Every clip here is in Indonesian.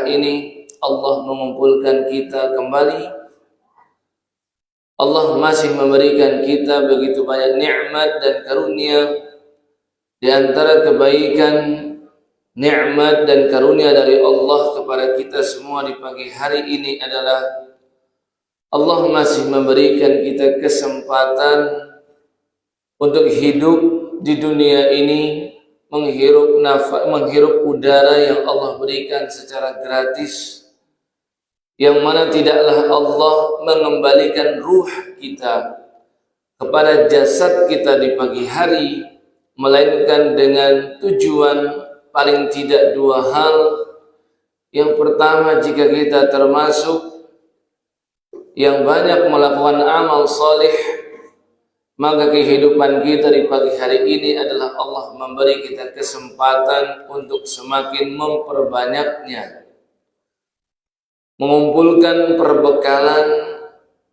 ini Allah mengumpulkan kita kembali. Allah masih memberikan kita begitu banyak nikmat dan karunia. Di antara kebaikan, nikmat dan karunia dari Allah kepada kita semua di pagi hari ini adalah Allah masih memberikan kita kesempatan untuk hidup di dunia ini, menghirup udara yang Allah berikan secara gratis, yang mana tidaklah Allah mengembalikan ruh kita kepada jasad kita di pagi hari, melainkan dengan tujuan paling tidak dua hal. Yang pertama, jika kita termasuk yang banyak melakukan amal salih, maka kehidupan kita di pagi hari ini adalah Allah memberi kita kesempatan untuk semakin memperbanyaknya, mengumpulkan perbekalan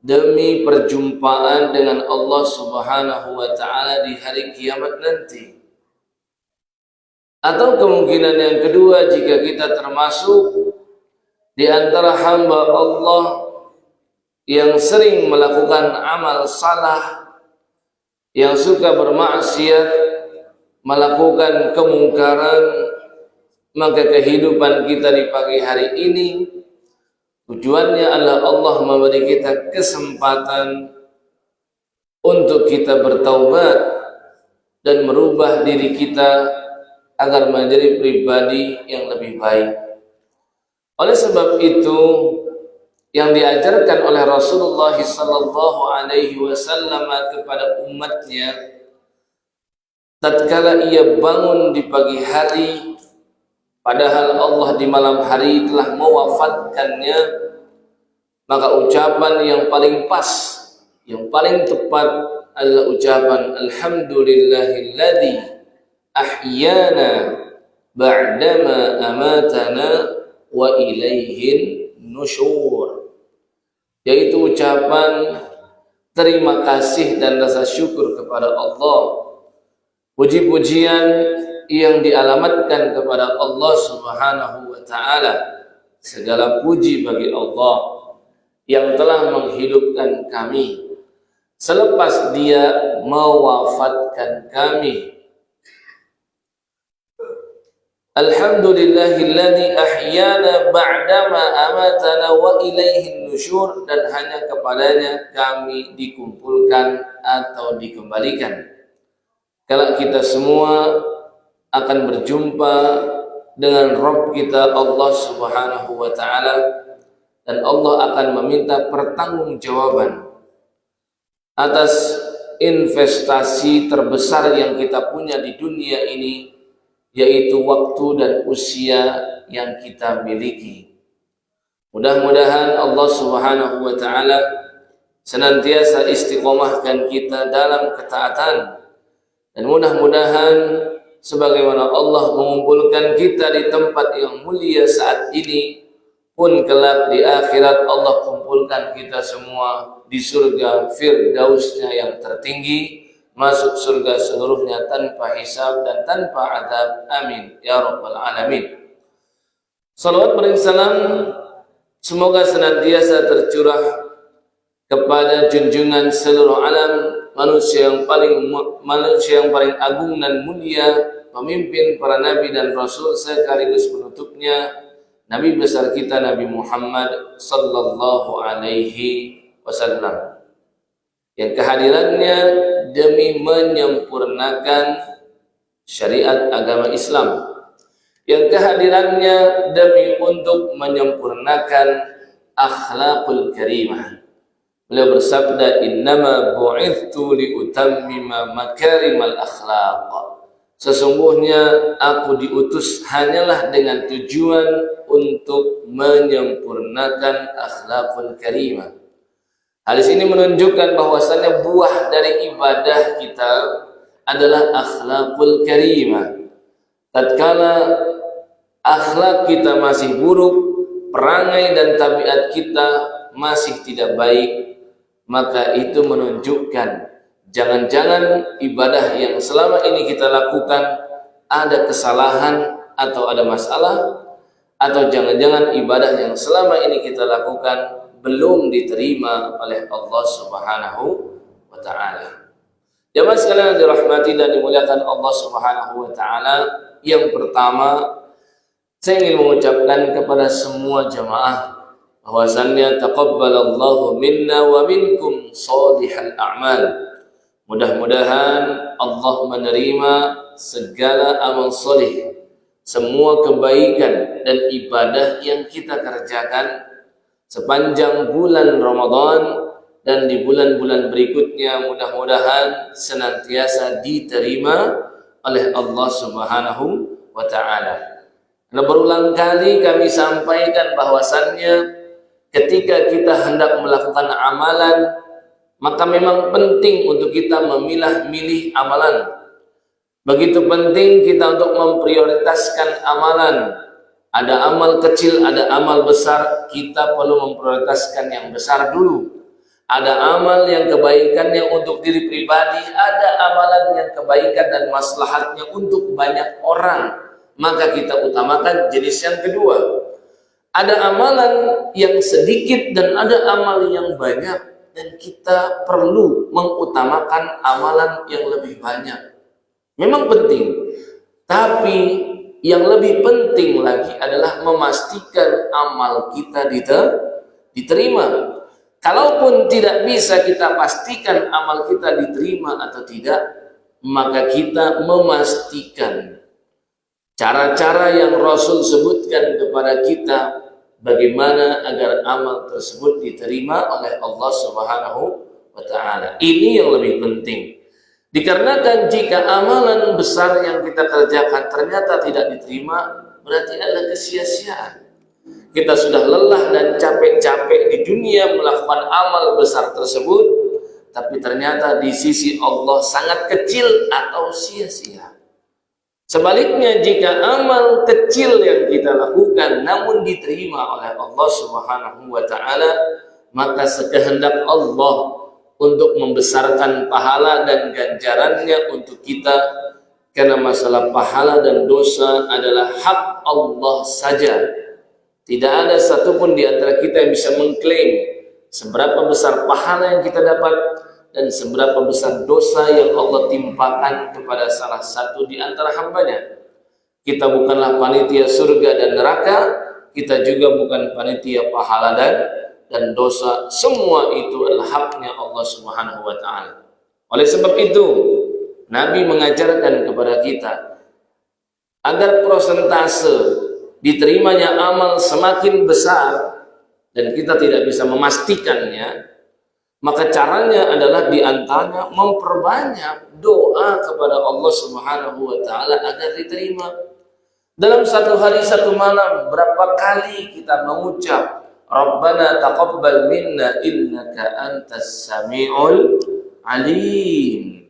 demi perjumpaan dengan Allah Subhanahu wa Ta'ala di hari kiamat nanti. Atau kemungkinan yang kedua, jika kita termasuk di antara hamba Allah yang sering melakukan amal salah, yang suka bermaksiat, melakukan kemungkaran, maka kehidupan kita di pagi hari ini tujuannya adalah Allah memberi kita kesempatan untuk kita bertaubat dan merubah diri kita agar menjadi pribadi yang lebih baik. Oleh sebab itu, yang diajarkan oleh Rasulullah sallallahu alaihi wasallam kepada umatnya tatkala ia bangun di pagi hari, padahal Allah di malam hari telah mewafatkannya, maka ucapan yang paling pas, yang paling tepat adalah ucapan alhamdulillahilladzi ahyana ba'dama amatana wa ilaihin nusyur, yaitu ucapan terima kasih dan rasa syukur kepada Allah. Puji-pujian yang dialamatkan kepada Allah Subhanahu wa Ta'ala. Segala puji bagi Allah yang telah menghidupkan kami selepas Dia mewafatkan kami. Alhamdulillahilladzi ahyana ba'dama amatana wa ilaihin nusyur, dan hanya kepadanya kami dikumpulkan atau dikembalikan. Kalau kita semua akan berjumpa dengan Rabb kita Allah Subhanahu wa Ta'ala, dan Allah akan meminta pertanggungjawaban atas investasi terbesar yang kita punya di dunia ini, yaitu waktu dan usia yang kita miliki. Mudah-mudahan Allah Subhanahu wa Ta'ala senantiasa istiqomahkan kita dalam ketaatan, dan mudah-mudahan sebagaimana Allah mengumpulkan kita di tempat yang mulia saat ini, pun kelak di akhirat Allah kumpulkan kita semua di surga Firdausnya yang tertinggi, masuk surga seluruhnya tanpa hisab dan tanpa azab. Amin ya rabbal alamin. Salawat bersalam semoga senantiasa tercurah kepada junjungan seluruh alam, manusia yang paling agung dan mulia, pemimpin para nabi dan rasul sekaligus penutupnya, Nabi besar kita Nabi Muhammad sallallahu alaihi wasallam, yang kehadirannya demi menyempurnakan syariat agama Islam, yang kehadirannya demi untuk menyempurnakan akhlakul karimah. Beliau bersabda, innama bu'ithtu liutammima makarimal akhlaq. Sesungguhnya aku diutus hanyalah dengan tujuan untuk menyempurnakan akhlakul karimah. Hadis ini menunjukkan bahwasannya buah dari ibadah kita adalah akhlakul karimah. Tatkala akhlak kita masih buruk, perangai dan tabiat kita masih tidak baik, maka itu menunjukkan jangan-jangan ibadah yang selama ini kita lakukan ada kesalahan atau ada masalah, atau jangan-jangan ibadah yang selama ini kita lakukan belum diterima oleh Allah Subhanahu wa taala. Jamaah sekalian yang dirahmati dan dimuliakan Allah Subhanahu wa taala, yang pertama saya ingin mengucapkan kepada semua jamaah bahwasannya taqabbalallahu minna wa minkum shalihal a'mal. Mudah-mudahan Allah menerima segala amal soleh, semua kebaikan dan ibadah yang kita kerjakan sepanjang bulan Ramadan dan di bulan-bulan berikutnya, mudah-mudahan senantiasa diterima oleh Allah Subhanahu wa taala. Karena berulang kali kami sampaikan bahwasannya ketika kita hendak melakukan amalan, maka memang penting untuk kita memilah-milih amalan. Begitu penting kita untuk memprioritaskan amalan. Ada amal kecil, ada amal besar, kita perlu memprioritaskan yang besar dulu. Ada amal yang kebaikannya untuk diri pribadi, ada amalan yang kebaikan dan maslahatnya untuk banyak orang, maka kita utamakan jenis yang kedua. Ada amalan yang sedikit dan ada amal yang banyak, dan kita perlu mengutamakan amalan yang lebih banyak. Memang penting, tapi yang lebih penting lagi adalah memastikan amal kita diterima. Kalaupun tidak bisa kita pastikan amal kita diterima atau tidak, maka kita memastikan cara-cara yang Rasul sebutkan kepada kita bagaimana agar amal tersebut diterima oleh Allah Subhanahu wa taala. Ini yang lebih penting. Dikarenakan jika amalan besar yang kita kerjakan ternyata tidak diterima, berarti adalah kesia-siaan. Kita sudah lelah dan capek-capek di dunia melakukan amal besar tersebut, tapi ternyata di sisi Allah sangat kecil atau sia-sia. Sebaliknya, jika amal kecil yang kita lakukan namun diterima oleh Allah Subhanahu wa taala, maka sekehendak Allah untuk membesarkan pahala dan ganjarannya untuk kita, karena masalah pahala dan dosa adalah hak Allah saja. Tidak ada satupun di antara kita yang bisa mengklaim seberapa besar pahala yang kita dapat dan seberapa besar dosa yang Allah timpakan kepada salah satu di antara hambanya. Kita bukanlah panitia surga dan neraka, kita juga bukan panitia pahala dan dosa. Semua itu adalah haknya Allah Subhanahu wa taala. Oleh sebab itu, Nabi mengajarkan kepada kita agar prosentase diterimanya amal semakin besar dan kita tidak bisa memastikannya, maka caranya adalah diantaranya memperbanyak doa kepada Allah Subhanahu wa taala agar diterima. Dalam satu hari satu malam, berapa kali kita mengucap Rabbana taqabbal minna innaka antas sami'ul alim,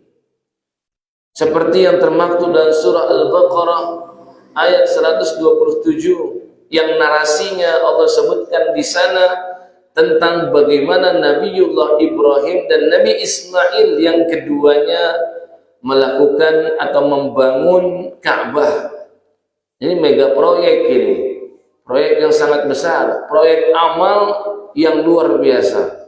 seperti yang termaktub dalam surah Al-Baqarah ayat 127, yang narasinya Allah sebutkan di sana tentang bagaimana Nabiullah Ibrahim dan Nabi Ismail yang keduanya melakukan atau membangun Ka'bah. Ini mega proyek, ini proyek yang sangat besar, proyek amal yang luar biasa.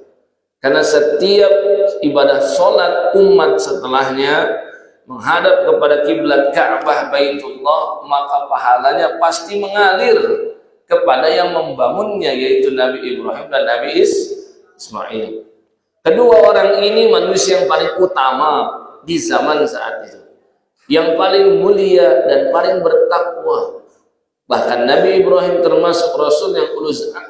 Karena setiap ibadah sholat umat setelahnya menghadap kepada kiblat Ka'bah Baitullah, maka pahalanya pasti mengalir kepada yang membangunnya, yaitu Nabi Ibrahim dan Nabi Ismail. Kedua orang ini manusia yang paling utama di zaman saat itu, yang paling mulia dan paling bertakwa. Bahkan Nabi Ibrahim termasuk Rasul yang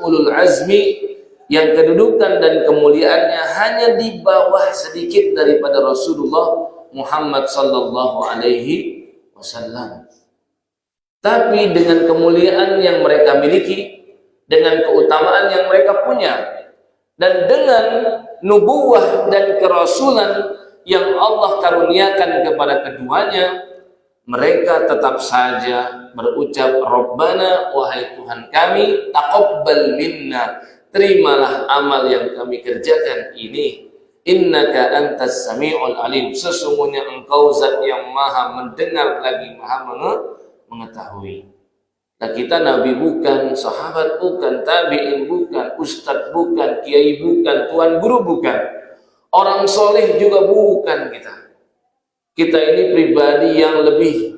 ulul azmi, yang kedudukan dan kemuliaannya hanya di bawah sedikit daripada Rasulullah Muhammad sallallahu alaihi wasallam. Tapi dengan kemuliaan yang mereka miliki, dengan keutamaan yang mereka punya, dan dengan nubuwah dan kerasulan yang Allah karuniakan kepada keduanya, mereka tetap saja berucap Rabbana, wahai Tuhan kami, taqabbal minna, terimalah amal yang kami kerjakan ini. Innaka antas sami'ul alim, sesungguhnya engkau zat yang maha mendengar lagi maha mengetahui. Nah kita nabi bukan, sahabat bukan, tabi'in bukan, ustadz bukan, kiai bukan, tuan guru bukan, orang soleh juga bukan kita. Kita ini pribadi yang lebih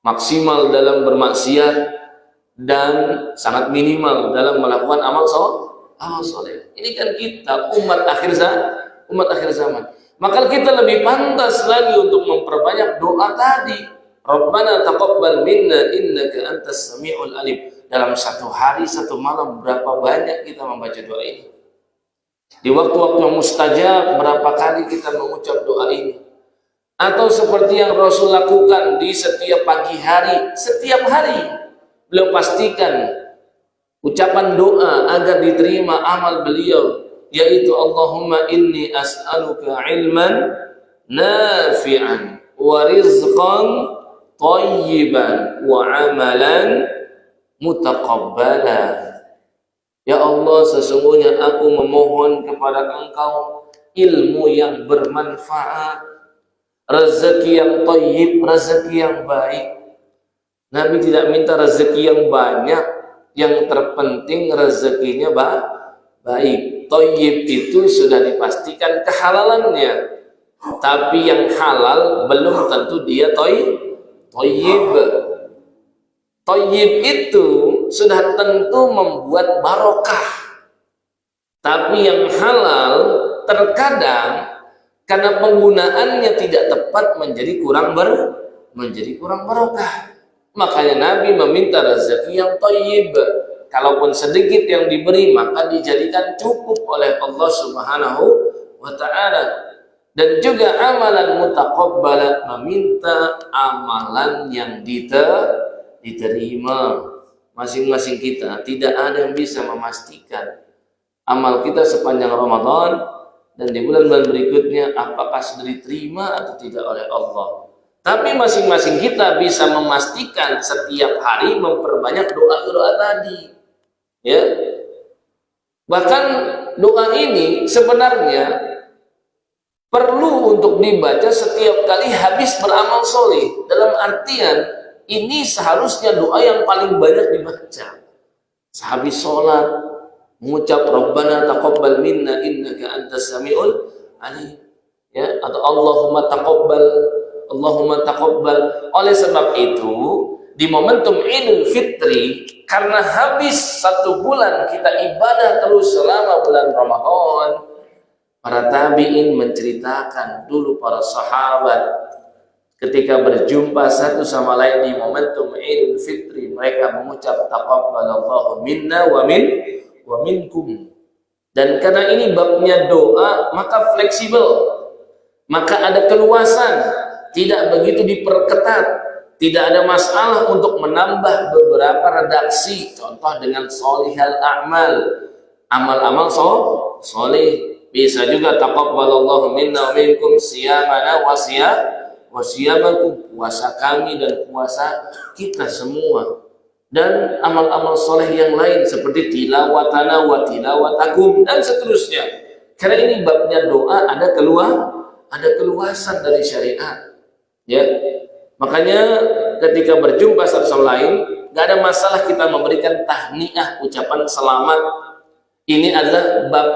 maksimal dalam bermaksiat dan sangat minimal dalam melakukan amal soleh. Ini kan kita umat akhir zaman. Maka kita lebih pantas lagi untuk memperbanyak doa tadi. Rabbana taqabbal minna innaka antas samiul alim. Dalam satu hari, satu malam, berapa banyak kita membaca doa ini? Di waktu-waktu yang mustajab, berapa kali kita mengucap doa ini? Atau seperti yang Rasul lakukan di setiap pagi hari, setiap hari beliau pastikan ucapan doa agar diterima amal beliau, yaitu Allahumma inni as'aluka ilman nafi'an wa rizqan thayyiban wa amalan mutaqabbala. Ya Allah, sesungguhnya aku memohon kepada Engkau ilmu yang bermanfaat, rezeki yang thayyib, rezeki yang baik. Nabi tidak minta rezeki yang banyak, yang terpenting rezekinya baik. Thayyib itu sudah dipastikan kehalalannya, tapi yang halal belum tentu dia thayyib. Thayyib itu sudah tentu membuat barokah, tapi yang halal terkadang karena penggunaannya tidak tepat menjadi kurang barokah. Makanya Nabi meminta rezeki yang thayyib. Kalaupun sedikit yang diberi, maka dijadikan cukup oleh Allah Subhanahu wa ta'ala. Dan juga amalan mutaqabbala, meminta amalan yang diterima. Masing-masing kita tidak ada yang bisa memastikan amal kita sepanjang Ramadan dan di bulan-bulan berikutnya apakah sudah diterima atau tidak oleh Allah. Tapi masing-masing kita bisa memastikan setiap hari memperbanyak doa-doa tadi. Ya. Bahkan doa ini sebenarnya perlu untuk dibaca setiap kali habis beramal soleh. Dalam artian ini seharusnya doa yang paling banyak dibaca. Sehabis sholat mengucap Rabbana taqabbal minna innaka antas samiul alim. Ya, atau Allahumma taqabbal. Oleh sebab itu di momentum Idul Fitri, karena habis 1 bulan kita ibadah terus selama bulan Ramadan, para tabi'in menceritakan dulu para sahabat ketika berjumpa satu sama lain di momentum Idul Fitri, mereka mengucap taqabbalallahu minna wa minkum. Dan karena ini babnya doa, maka fleksibel, maka ada keluasan, tidak begitu diperketat, tidak ada masalah untuk menambah beberapa redaksi, contoh dengan solihal a'mal, amal-amal soleh. Bisa juga taqabbalallahu minna wa minkum siyamana wa siyamakum, puasa kami dan puasa kita semua. Dan amal-amal soleh yang lain seperti tilawatana wa tilawatakum dan seterusnya. Karena ini babnya doa, ada keluasan dari syariat. Ya. Makanya ketika berjumpa satu sama lain, gak ada masalah kita memberikan tahniah, ucapan selamat. Ini adalah bab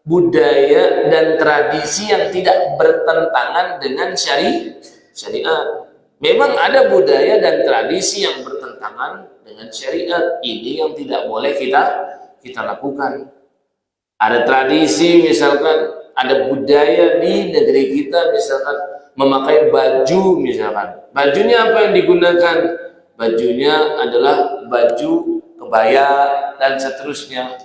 budaya dan tradisi yang tidak bertentangan dengan syariat. Memang ada budaya dan tradisi yang bertentangan dengan syariat. Ini yang tidak boleh kita lakukan. Ada tradisi, misalkan ada budaya di negeri kita, misalkan memakai baju, misalkan bajunya apa yang digunakan? Bajunya adalah baju kebaya dan seterusnya.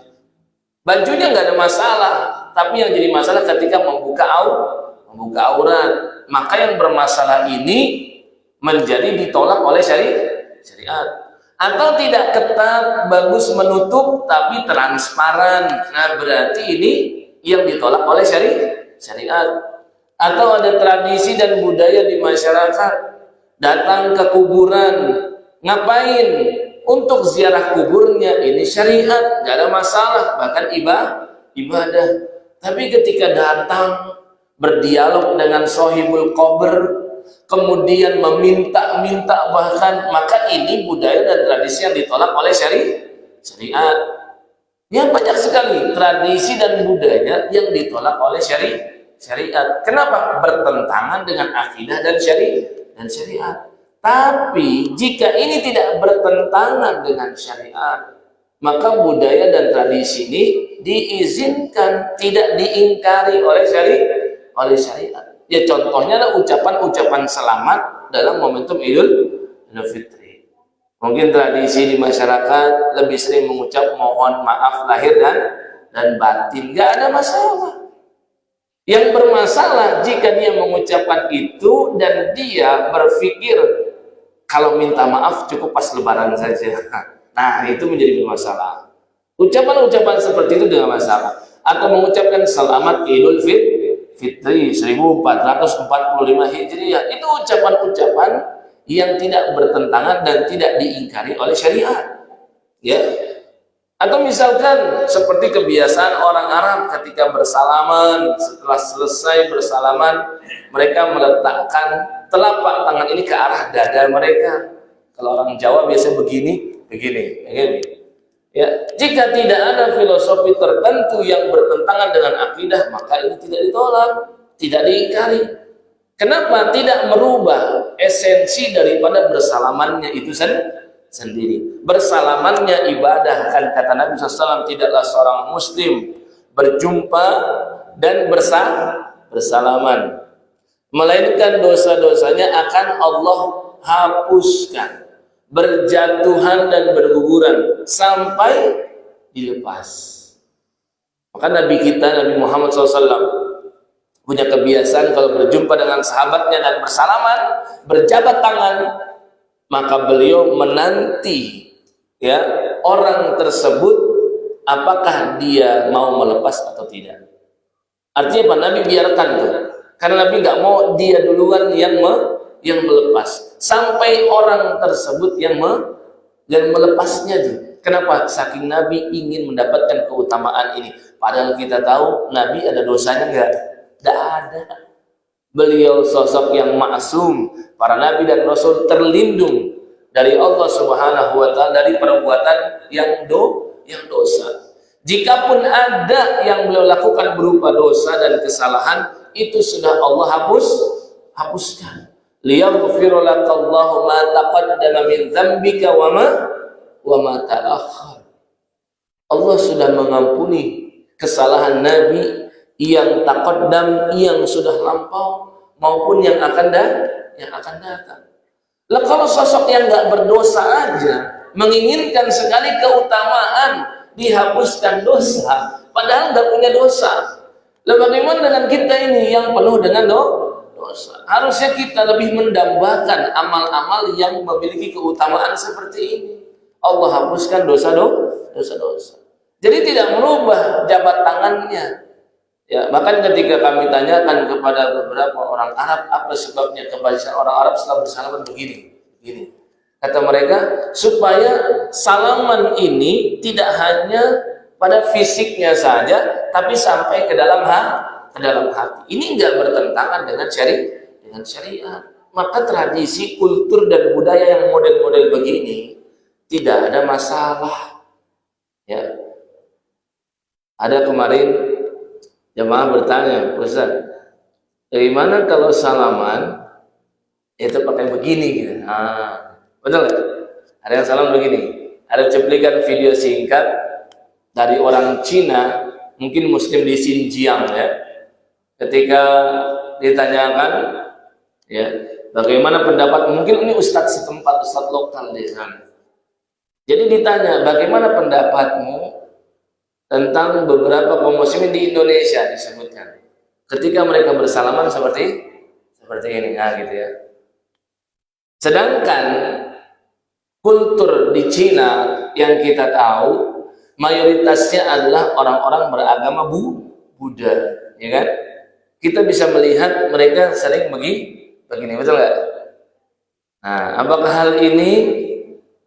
Bajunya nggak ada masalah, tapi yang jadi masalah ketika membuka aurat. Maka yang bermasalah ini menjadi ditolak oleh syariat. Atau tidak ketat, bagus menutup tapi transparan. Nah, berarti ini yang ditolak oleh syariat. Atau ada tradisi dan budaya di masyarakat, datang ke kuburan, ngapain? Untuk ziarah kuburnya, ini syariat, gak ada masalah, bahkan ibadah. Tapi ketika datang berdialog dengan sohibul qabr, kemudian meminta-minta bahkan, maka ini budaya dan tradisi yang ditolak oleh syariat. Ya, banyak sekali tradisi dan budaya yang ditolak oleh syariat. Kenapa? Bertentangan dengan akidah dan syariat. Tapi jika ini tidak bertentangan dengan syariat, maka budaya dan tradisi ini diizinkan, tidak diingkari oleh syariat. Ya, contohnya adalah ucapan-ucapan selamat dalam momentum Idul Fitri. Mungkin tradisi di masyarakat lebih sering mengucap mohon maaf lahir dan batin, nggak ada masalah. Yang bermasalah jika dia mengucapkan itu dan dia berpikir kalau minta maaf cukup pas lebaran saja. Nah, itu menjadi bermasalah. Ucapan-ucapan seperti itu dengan masalah. Atau mengucapkan selamat Idul Fitri 1445 Hijriah, itu ucapan-ucapan yang tidak bertentangan dan tidak diingkari oleh syariat. Ya. Atau misalkan seperti kebiasaan orang Arab ketika bersalaman, setelah selesai bersalaman, mereka meletakkan telapak tangan ini ke arah dada mereka. Kalau orang Jawa biasanya begini. Ya, jika tidak ada filosofi tertentu yang bertentangan dengan akidah, maka ini tidak ditolak, tidak diingkari. Kenapa? Tidak merubah esensi daripada bersalamannya itu sendiri. Bersalamannya ibadah, kan kata Nabi SAW, tidaklah seorang muslim berjumpa dan bersalaman, melainkan dosa-dosanya akan Allah hapuskan, berjatuhan dan berguguran sampai dilepas. Maka Nabi kita, Nabi Muhammad SAW, punya kebiasaan kalau berjumpa dengan sahabatnya dan bersalaman, berjabat tangan, maka beliau menanti ya orang tersebut apakah dia mau melepas atau tidak. Artinya apa? Nabi biarkan tuh, karena Nabi nggak mau dia duluan yang melepas, sampai orang tersebut yang melepasnya tuh. Kenapa? Saking Nabi ingin mendapatkan keutamaan ini. Padahal kita tahu Nabi ada dosanya nggak? Tidak ada. Beliau sosok yang maksum. Para Nabi dan Rasul terlindung dari Allah Subhanahu Wa Taala dari perbuatan yang dosa. Jikapun ada yang beliau lakukan berupa dosa dan kesalahan, itu sudah Allah hapuskan. Liyaghfira lakallahu ma taqaddama min dzambika wa ma ta'akhkhar. Allah sudah mengampuni kesalahan Nabi yang taqaddam, yang sudah lampau, maupun yang akan datang. Lah kalau sosok yang nggak berdosa aja menginginkan sekali keutamaan, dihapuskan dosa, padahal nggak punya dosa. Lah bagaimana dengan kita ini yang penuh dengan dosa? Harusnya kita lebih mendambakan amal-amal yang memiliki keutamaan seperti ini. Allah hapuskan dosa-dosa. Jadi tidak merubah jabat tangannya. Ya, bahkan ketika kami tanyakan kepada beberapa orang Arab apa sebabnya kebiasaan orang Arab setelah bersalaman begini. Kata mereka, supaya salaman ini tidak hanya pada fisiknya saja, tapi sampai ke dalam hati. Ini enggak bertentangan dengan syariat. Maka tradisi, kultur dan budaya yang model-model begini tidak ada masalah. Ya. Ada kemarin jemaah bertanya, Ustaz, bagaimana kalau salaman itu pakai begini gitu? Betul nggak? Ada yang salam begini. Ada cuplikan video singkat dari orang Cina, mungkin Muslim di Xinjiang ya. Ketika ditanyakan, ya, bagaimana pendapat? Mungkin ini ustadz setempat, ustadz lokal di sana. Jadi ditanya, bagaimana pendapatmu tentang beberapa kaum muslimin di Indonesia disebutkan ketika mereka bersalaman seperti ini, gitu ya. Sedangkan kultur di Cina yang kita tahu mayoritasnya adalah orang-orang beragama Buddha, ya kan? Kita bisa melihat mereka sering begini, betul nggak? Nah, apakah hal ini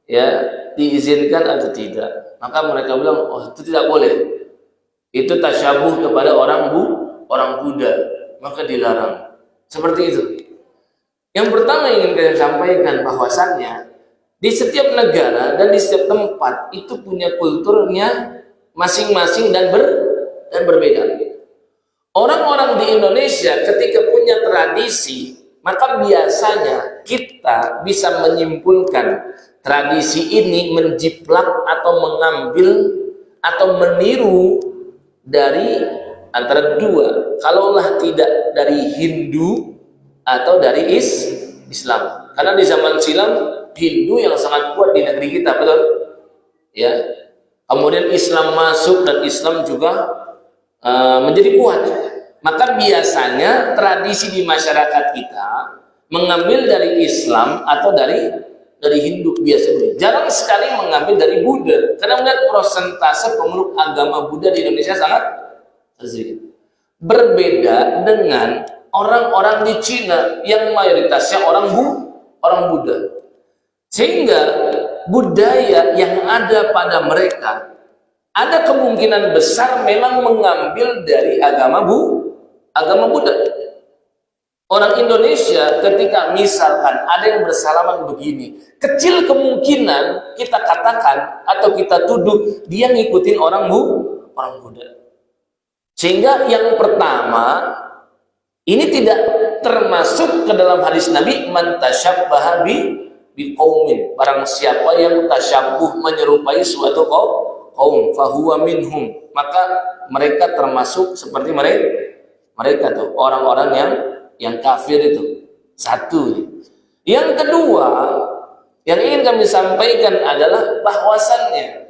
ya diizinkan atau tidak? Maka mereka bilang, oh itu tidak boleh. Itu tasyabuh kepada orang Buddha, maka dilarang. Seperti itu. Yang pertama ingin saya sampaikan bahwasannya di setiap negara dan di setiap tempat itu punya kulturnya masing-masing dan berbeda. Orang-orang di Indonesia ketika punya tradisi, maka biasanya kita bisa menyimpulkan tradisi ini menjiplak atau mengambil atau meniru dari antara dua, kalaulah tidak dari Hindu atau dari Islam. Karena di zaman silam Hindu yang sangat kuat di negeri kita, betul? Ya. Kemudian Islam masuk dan Islam juga menjadi kuat. Maka biasanya tradisi di masyarakat kita mengambil dari Islam atau dari Hindu biasanya. Jarang sekali mengambil dari Buddha. Karena melihat persentase pemeluk agama Buddha di Indonesia sangat sedikit. Berbeda dengan orang-orang di Cina yang mayoritasnya orang Buddha. Sehingga budaya yang ada pada mereka ada kemungkinan besar memang mengambil dari agama Buddha. Orang Indonesia ketika misalkan ada yang bersalaman begini, kecil kemungkinan kita katakan atau kita tuduh dia ngikutin orang Buddha. Sehingga yang pertama, ini tidak termasuk ke dalam hadis Nabi, man tasyabbaha biqaumin, barang siapa yang tasyabbuh menyerupai suatu kaum fahuwa minhum, maka mereka termasuk seperti mereka tuh orang-orang yang kafir itu. Satu. Yang kedua yang ingin kami sampaikan adalah bahwasannya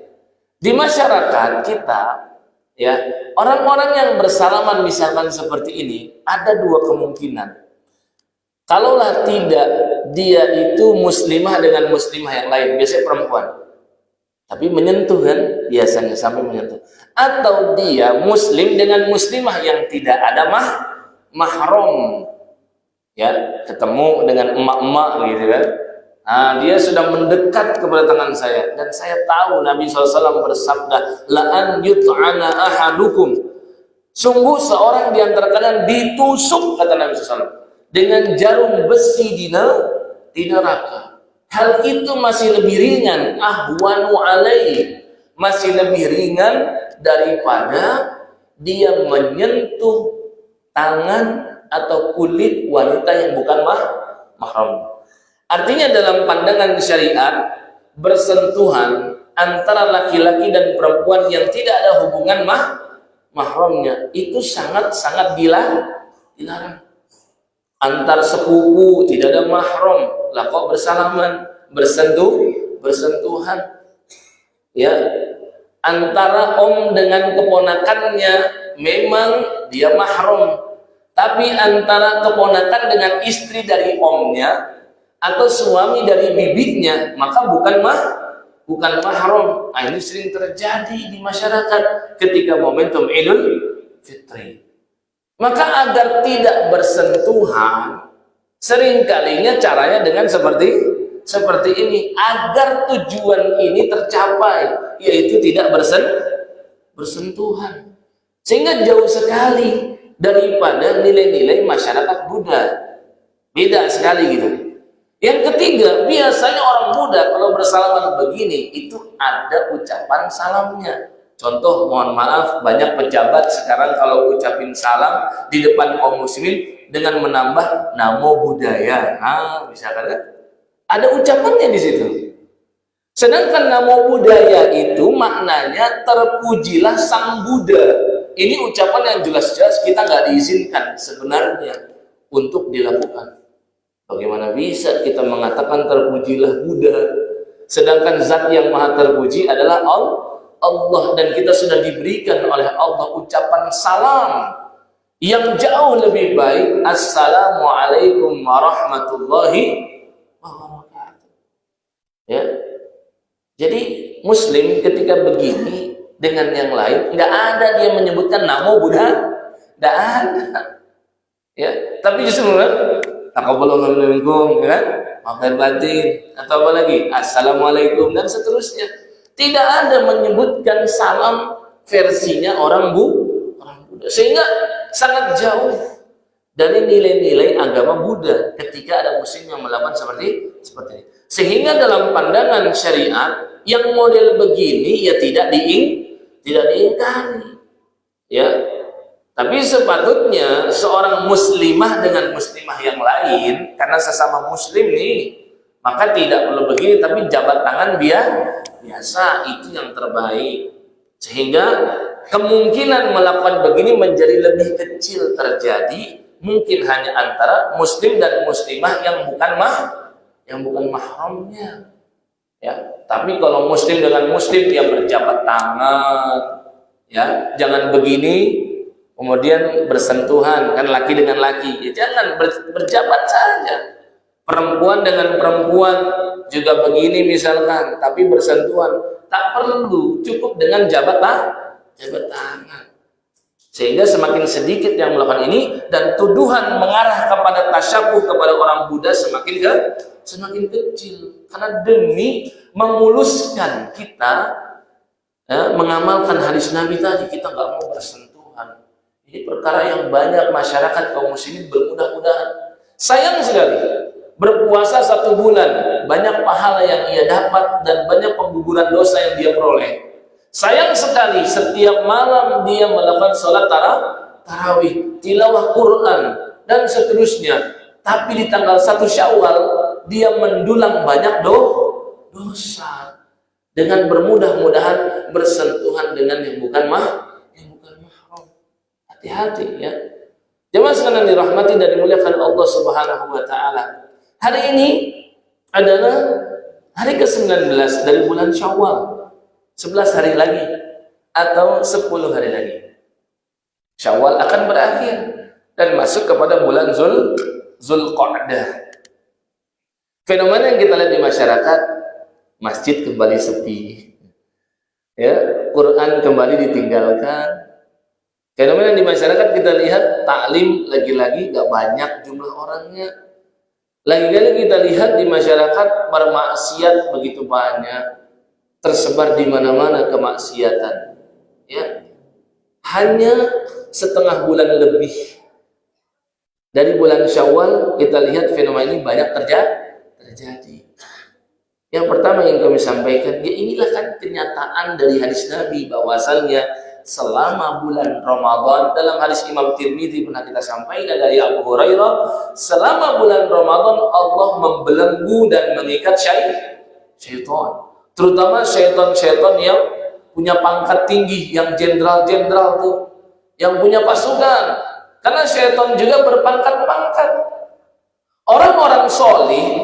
di masyarakat kita, ya, orang-orang yang bersalaman misalkan seperti ini ada dua kemungkinan. Kalaulah tidak, dia itu muslimah dengan muslimah yang lain, biasanya perempuan, tapi menyentuh kan, biasanya sampai menyentuh. Atau dia muslim dengan muslimah yang tidak ada mahram, ya, ketemu dengan emak-emak gitu kan. Nah, dia sudah mendekat kepada tangan saya, dan saya tahu Nabi SAW bersabda, la'an yut'ana ahadukum, sungguh seorang di antara kalian ditusuk, kata Nabi SAW, dengan jarum besi di neraka. Hal itu masih lebih ringan, ahwanu alaihi, masih lebih ringan daripada dia menyentuh tangan atau kulit wanita yang bukan mahram. Artinya dalam pandangan syariat, bersentuhan antara laki-laki dan perempuan yang tidak ada hubungan mahramnya itu sangat-sangat dilarang. Antar sepupu tidak ada mahram, lah kok bersalaman, bersentuhan, ya. Antara om dengan keponakannya memang dia mahram, tapi antara keponakan dengan istri dari omnya atau suami dari bibitnya, maka bukan mahram. Nah, ini sering terjadi di masyarakat ketika momentum Idul Fitri. Maka agar tidak bersentuhan, seringkalinya caranya dengan seperti ini, agar tujuan ini tercapai, yaitu tidak bersentuhan. Sehingga jauh sekali daripada nilai-nilai masyarakat Buddha. Beda sekali gitu. Yang ketiga, biasanya orang Buddha kalau bersalaman begini, itu ada ucapan salamnya. Contoh, mohon maaf, banyak pejabat sekarang kalau ucapin salam di depan kaum muslimin dengan menambah namo buddhaya. Nah, misalkan kan ada ucapannya di situ. Sedangkan namo buddhaya itu maknanya terpujilah sang Buddha. Ini ucapan yang jelas-jelas kita nggak diizinkan sebenarnya untuk dilakukan. Bagaimana bisa kita mengatakan terpujilah Buddha, sedangkan zat yang maha terpuji adalah Allah, dan kita sudah diberikan oleh Allah ucapan salam yang jauh lebih baik, assalamualaikum warahmatullahi wabarakatuh. Ya, jadi muslim ketika begini dengan yang lain, nggak ada dia menyebutkan namo Buddha, nggak ada. Ya, tapi justru taqabbalallahu minkum, ya kan, maafkan batin, atau apa lagi, assalamualaikum dan seterusnya. Tidak ada menyebutkan salam versinya orang Buddha, sehingga sangat jauh dari nilai-nilai agama Buddha ketika ada muslim yang melakukan seperti ini. Sehingga dalam pandangan syariat yang model begini ya tidak diingkari. Ya. Tapi sepatutnya seorang muslimah dengan muslimah yang lain, karena sesama muslim nih, maka tidak perlu begini, tapi jabat tangan biasa, itu yang terbaik. Sehingga kemungkinan melakukan begini menjadi lebih kecil terjadi, mungkin hanya antara muslim dan muslimah yang bukan mahramnya. Ya, tapi kalau muslim dengan muslim dia berjabat tangan, ya, jangan begini kemudian bersentuhan, kan laki dengan laki, ya jangan berjabat saja. Perempuan dengan perempuan juga begini misalkan, tapi bersentuhan, tak perlu, cukup dengan jabat tangan. Sehingga semakin sedikit yang melakukan ini, dan tuduhan mengarah kepada tasyabuh kepada orang Buddha semakin kecil, karena demi memuluskan kita mengamalkan hadis Nabi tadi, kita nggak mau bersentuhan. Ini perkara yang banyak masyarakat kaum muslimin bermudah-mudahan. Sayang sekali, berpuasa 1 bulan, banyak pahala yang ia dapat dan banyak pengguguran dosa yang dia peroleh. Sayang sekali, setiap malam dia melakukan sholat tarawih, tilawah Quran, dan seterusnya. Tapi di tanggal 1 Syawal, dia mendulang banyak dosa. Dengan bermudah-mudahan bersentuhan dengan yang bukan mahram. Hati-hati ya. Jemaah sekalian dirahmati dan dimuliakan Allah Subhanahu wa taala. Hari ini adalah hari ke-19 dari bulan Syawal. 11 hari lagi atau 10 hari lagi. Syawal akan berakhir dan masuk kepada bulan Zulqa'dah. Fenomena yang kita lihat di masyarakat, masjid kembali sepi. Ya, Quran kembali ditinggalkan. Fenomena di masyarakat kita lihat, taklim lagi-lagi gak banyak jumlah orangnya. Lagi-lagi kita lihat di masyarakat bermaksiat begitu banyak, tersebar di mana-mana kemaksiatan. Ya, hanya setengah bulan lebih dari bulan Syawal kita lihat fenomena ini banyak terjadi. Yang pertama yang kami sampaikan, ya inilah kan kenyataan dari hadis Nabi bahwasannya selama bulan Ramadan, dalam hadis Imam Tirmidzi pernah kita sampaikan dari Abu Hurairah, selama bulan Ramadan Allah membelenggu dan mengikat syaitan, terutama syaitan-syaitan yang punya pangkat tinggi, yang jenderal-jenderal tuh, yang punya pasukan, karena syaitan juga berpangkat-pangkat. Orang-orang soleh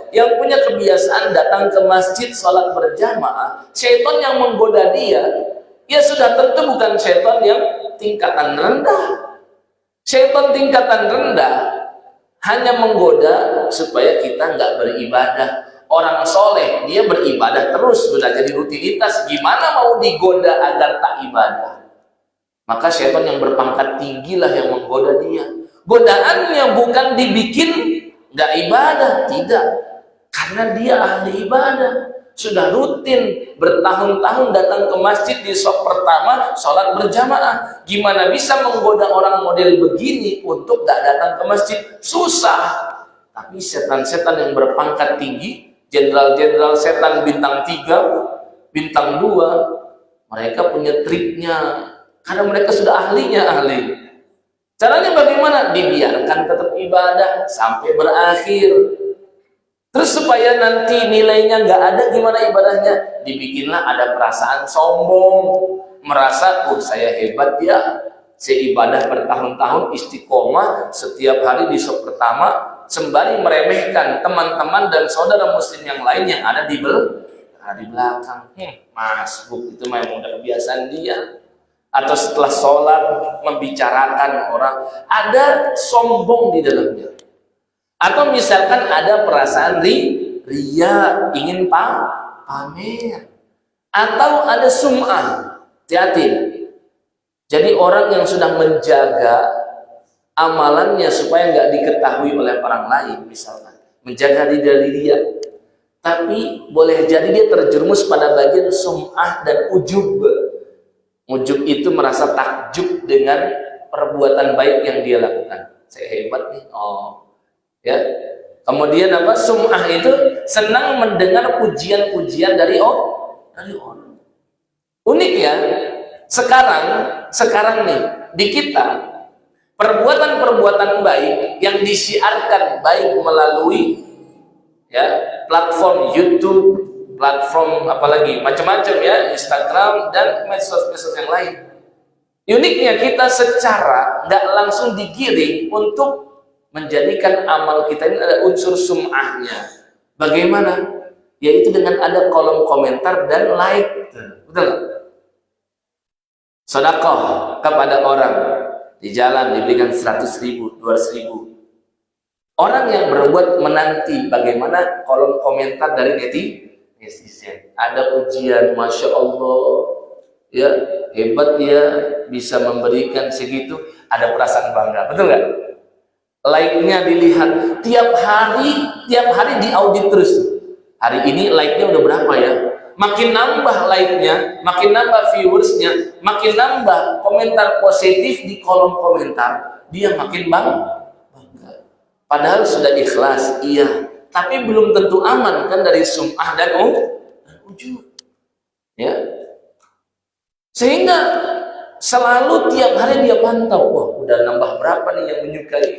yang punya kebiasaan datang ke masjid sholat berjamaah, syaitan yang menggoda dia, ya sudah tentu bukan syaitan yang tingkatan rendah. Syaitan tingkatan rendah hanya menggoda supaya kita nggak beribadah. Orang soleh dia beribadah terus, sudah jadi rutinitas. Gimana mau digoda agar tak ibadah? Maka syaitan yang berpangkat tinggi lah yang menggoda dia. Godaannya bukan dibikin nggak ibadah, tidak, karena dia ahli ibadah. Sudah rutin bertahun-tahun datang ke masjid di shop pertama sholat berjamaah. Gimana bisa menggoda orang model begini untuk gak datang ke masjid? Susah. Tapi setan-setan yang berpangkat tinggi, jenderal-jenderal setan bintang 3, bintang 2, mereka punya triknya, karena mereka sudah ahli. Caranya bagaimana? Dibiarkan tetap ibadah sampai berakhir. Terus supaya nanti nilainya nggak ada, gimana ibadahnya? Dibikinlah ada perasaan sombong, merasa, saya hebat ya, saya ibadah bertahun-tahun istiqomah setiap hari di shop pertama, sembari meremehkan teman-teman dan saudara muslim yang lain yang ada di belakang. Masbuk itu memang udah kebiasaan dia. Atau setelah sholat membicarakan orang, ada sombong di dalamnya. Atau misalkan ada perasaan ria, ingin pamer. Atau ada sum'ah, hati-hati. Jadi orang yang sudah menjaga amalannya supaya nggak diketahui oleh orang lain, misalkan menjaga diri dari dia. Tapi boleh jadi dia terjerumus pada bagian sum'ah dan ujub. Ujub itu merasa takjub dengan perbuatan baik yang dia lakukan. Saya hebat nih. Oh, ya. Kemudian apa? Sum'ah itu senang mendengar pujian-pujian dari orang. Unik ya. Sekarang nih di kita perbuatan-perbuatan baik yang disiarkan baik melalui ya platform YouTube, platform apalagi macam-macam ya, Instagram dan medsos-medsos yang lain. Uniknya kita secara nggak langsung digiring untuk menjadikan amal kita ini ada unsur sum'ahnya. Bagaimana? Yaitu dengan ada kolom komentar dan like. Betul nggak? Sedekah kepada orang di jalan diberikan 100.000, 200.000. Orang yang berbuat menanti bagaimana kolom komentar dari netizen. Ada pujian, Masya Allah, ya hebat ya bisa memberikan segitu. Ada perasaan bangga, betul nggak? Like-nya dilihat tiap hari diaudit terus. Hari ini like-nya udah berapa ya? Makin nambah like-nya, makin nambah viewersnya, makin nambah komentar positif di kolom komentar, dia makin bangga. Padahal sudah ikhlas, iya, tapi belum tentu aman kan dari sum'ah dan ujub. Ya. Sehingga selalu tiap hari dia pantau, wah udah nambah berapa nih yang menyukai.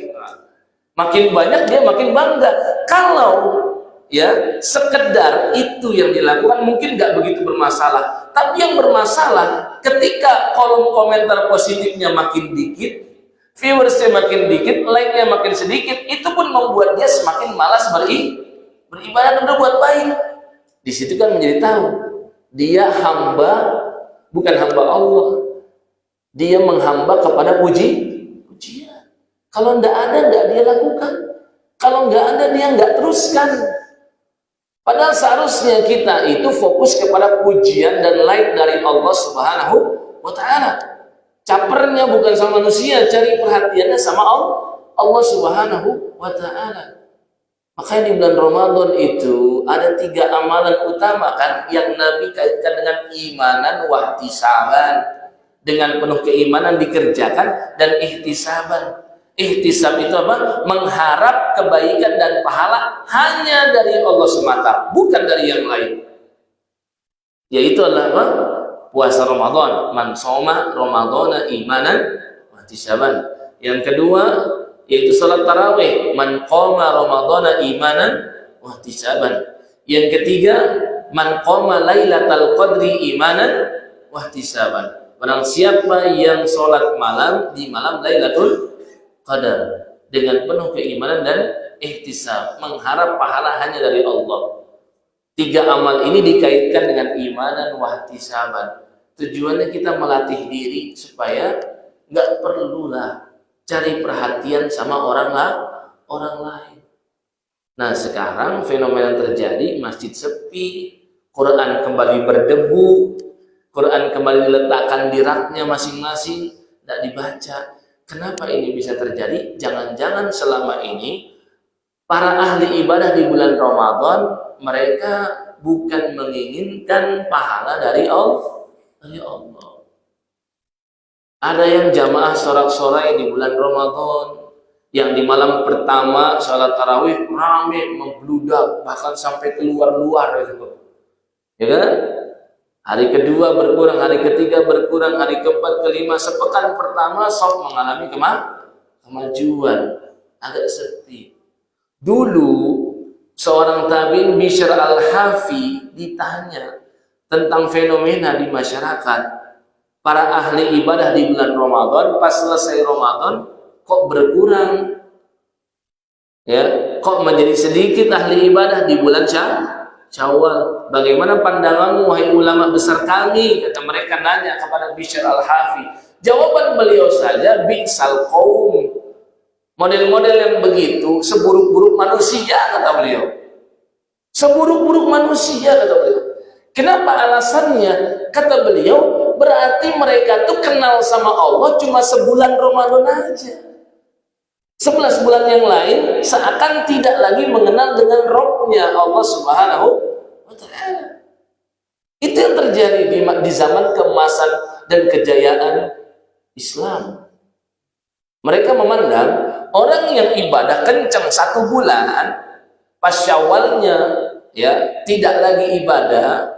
Makin banyak dia makin bangga. Kalau ya sekedar itu yang dilakukan mungkin nggak begitu bermasalah, tapi yang bermasalah ketika kolom komentar positifnya makin dikit, viewersnya makin dikit, like-nya makin sedikit, itu pun membuat dia semakin malas beribadah dan berbuat baik. Di situ kan menjadi tahu dia hamba, bukan hamba Allah, dia menghamba kepada pujian. Kalau nggak ada, nggak dia lakukan. Kalau nggak ada, dia nggak teruskan. Padahal seharusnya kita itu fokus kepada pujian dan like dari Allah Subhanahu wa Ta'ala. Capernya bukan sama manusia, cari perhatiannya sama Allah Subhanahu wa Ta'ala. Makanya di bulan Ramadan itu ada 3 amalan utama kan yang Nabi kaitkan dengan imanan wa ihtisaban. Dengan penuh keimanan dikerjakan dan ihtisaban. Ihtisab itu apa? Mengharap kebaikan dan pahala hanya dari Allah semata, bukan dari yang lain. Yaitu adalah apa? Puasa Ramadan. Man shoma Ramadhana imanan wa ihtisaban. Yang kedua yaitu salat tarawih. Man qama Ramadhana imanan wa ihtisaban. Yang ketiga, man qama lailatal qadri imanan wa ihtisaban. Barang siapa yang sholat malam di malam Lailatul Qadar dengan penuh keimanan dan ihtisab, mengharap pahala hanya dari Allah. 3 amal ini dikaitkan dengan imanan wa ihtisaban. Tujuannya kita melatih diri supaya nggak perlulah cari perhatian sama orang lain. Nah sekarang fenomena terjadi, masjid sepi, Quran kembali berdebu, Quran kembali diletakkan di raknya masing-masing, tidak dibaca. Kenapa ini bisa terjadi? Jangan-jangan selama ini para ahli ibadah di bulan Ramadan mereka bukan menginginkan pahala dari Allah. Ada yang jamaah sorak-sorai di bulan Ramadan, yang di malam pertama sholat tarawih ramai membludak bahkan sampai keluar-luar gitu. Ya kan? Hari kedua berkurang, hari ketiga berkurang, hari keempat, kelima, sepekan pertama sok mengalami kemajuan, agak sepi. Dulu seorang tabi'in Bishr al-Hafi ditanya tentang fenomena di masyarakat. Para ahli ibadah di bulan Ramadan, pas selesai Ramadan kok berkurang? Ya, kok menjadi sedikit ahli ibadah di bulan Syawal. Bagaimana pandanganmu wahai ulama besar kami? Kata mereka nanya kepada Bishr al-Hafi. Jawaban beliau saja, bi'sal qaum. Model-model yang begitu seburuk-buruk manusia, kata beliau. Seburuk-buruk manusia, kata beliau. Kenapa alasannya? Kata beliau, berarti mereka tuh kenal sama Allah cuma sebulan Ramadan aja. 11 bulan yang lain seakan tidak lagi mengenal dengan Rabb-nya Allah Subhanahu wa Ta'ala. Itu yang terjadi di zaman keemasan dan kejayaan Islam. Mereka memandang orang yang ibadah kencang 1 bulan, pas Syawalnya ya tidak lagi ibadah,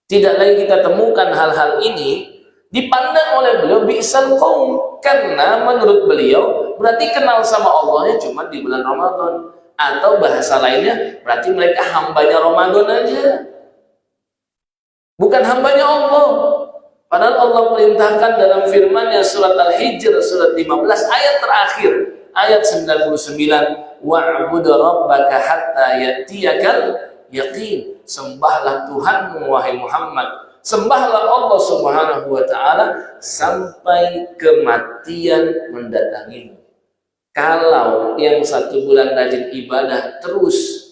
tidak lagi kita temukan hal-hal ini, dipandang oleh beliau bi'sal qaum, karena menurut beliau berarti kenal sama Allahnya cuma di bulan Ramadan, atau bahasa lainnya berarti mereka hambanya Ramadan aja, bukan hambanya Allah. Padahal Allah perintahkan dalam firman-Nya surat Al-Hijr surat 15 ayat terakhir, ayat 99, wa'bud rabbaka hatta ya'tiyakal yaqin. Sembahlah Tuhanmu wahai Muhammad, sembahlah Allah Subhanahu wa taala sampai kematian mendatangimu. Kalau yang 1 bulan rajin ibadah terus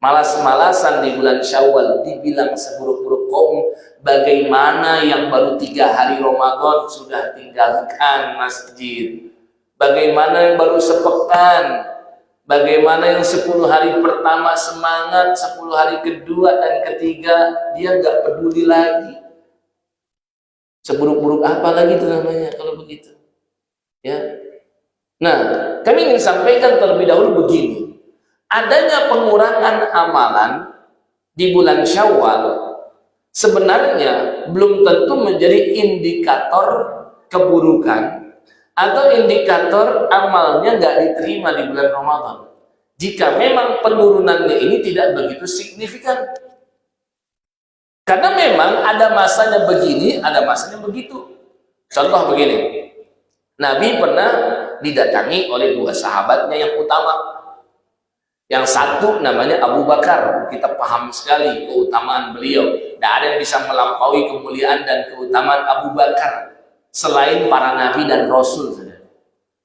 malas-malasan di bulan Syawal dibilang seburuk-buruk kaum, bagaimana yang baru 3 hari Ramadan sudah tinggalkan masjid? Bagaimana yang baru sepekan? Bagaimana yang 10 hari pertama semangat, 10 hari kedua dan ketiga dia nggak peduli lagi? Seburuk-buruk apa lagi itu namanya kalau begitu? Ya. Nah, kami ingin sampaikan terlebih dahulu begini. Adanya pengurangan amalan di bulan Syawal sebenarnya belum tentu menjadi indikator keburukan atau indikator amalnya nggak diterima di bulan Ramadan, jika memang penurunannya ini tidak begitu signifikan. Karena memang ada masanya begini, ada masanya begitu. Contoh begini, Nabi pernah didatangi oleh 2 sahabatnya yang utama. Yang satu namanya Abu Bakar, kita paham sekali keutamaan beliau. Tidak ada yang bisa melampaui kemuliaan dan keutamaan Abu Bakar selain para nabi dan rasul.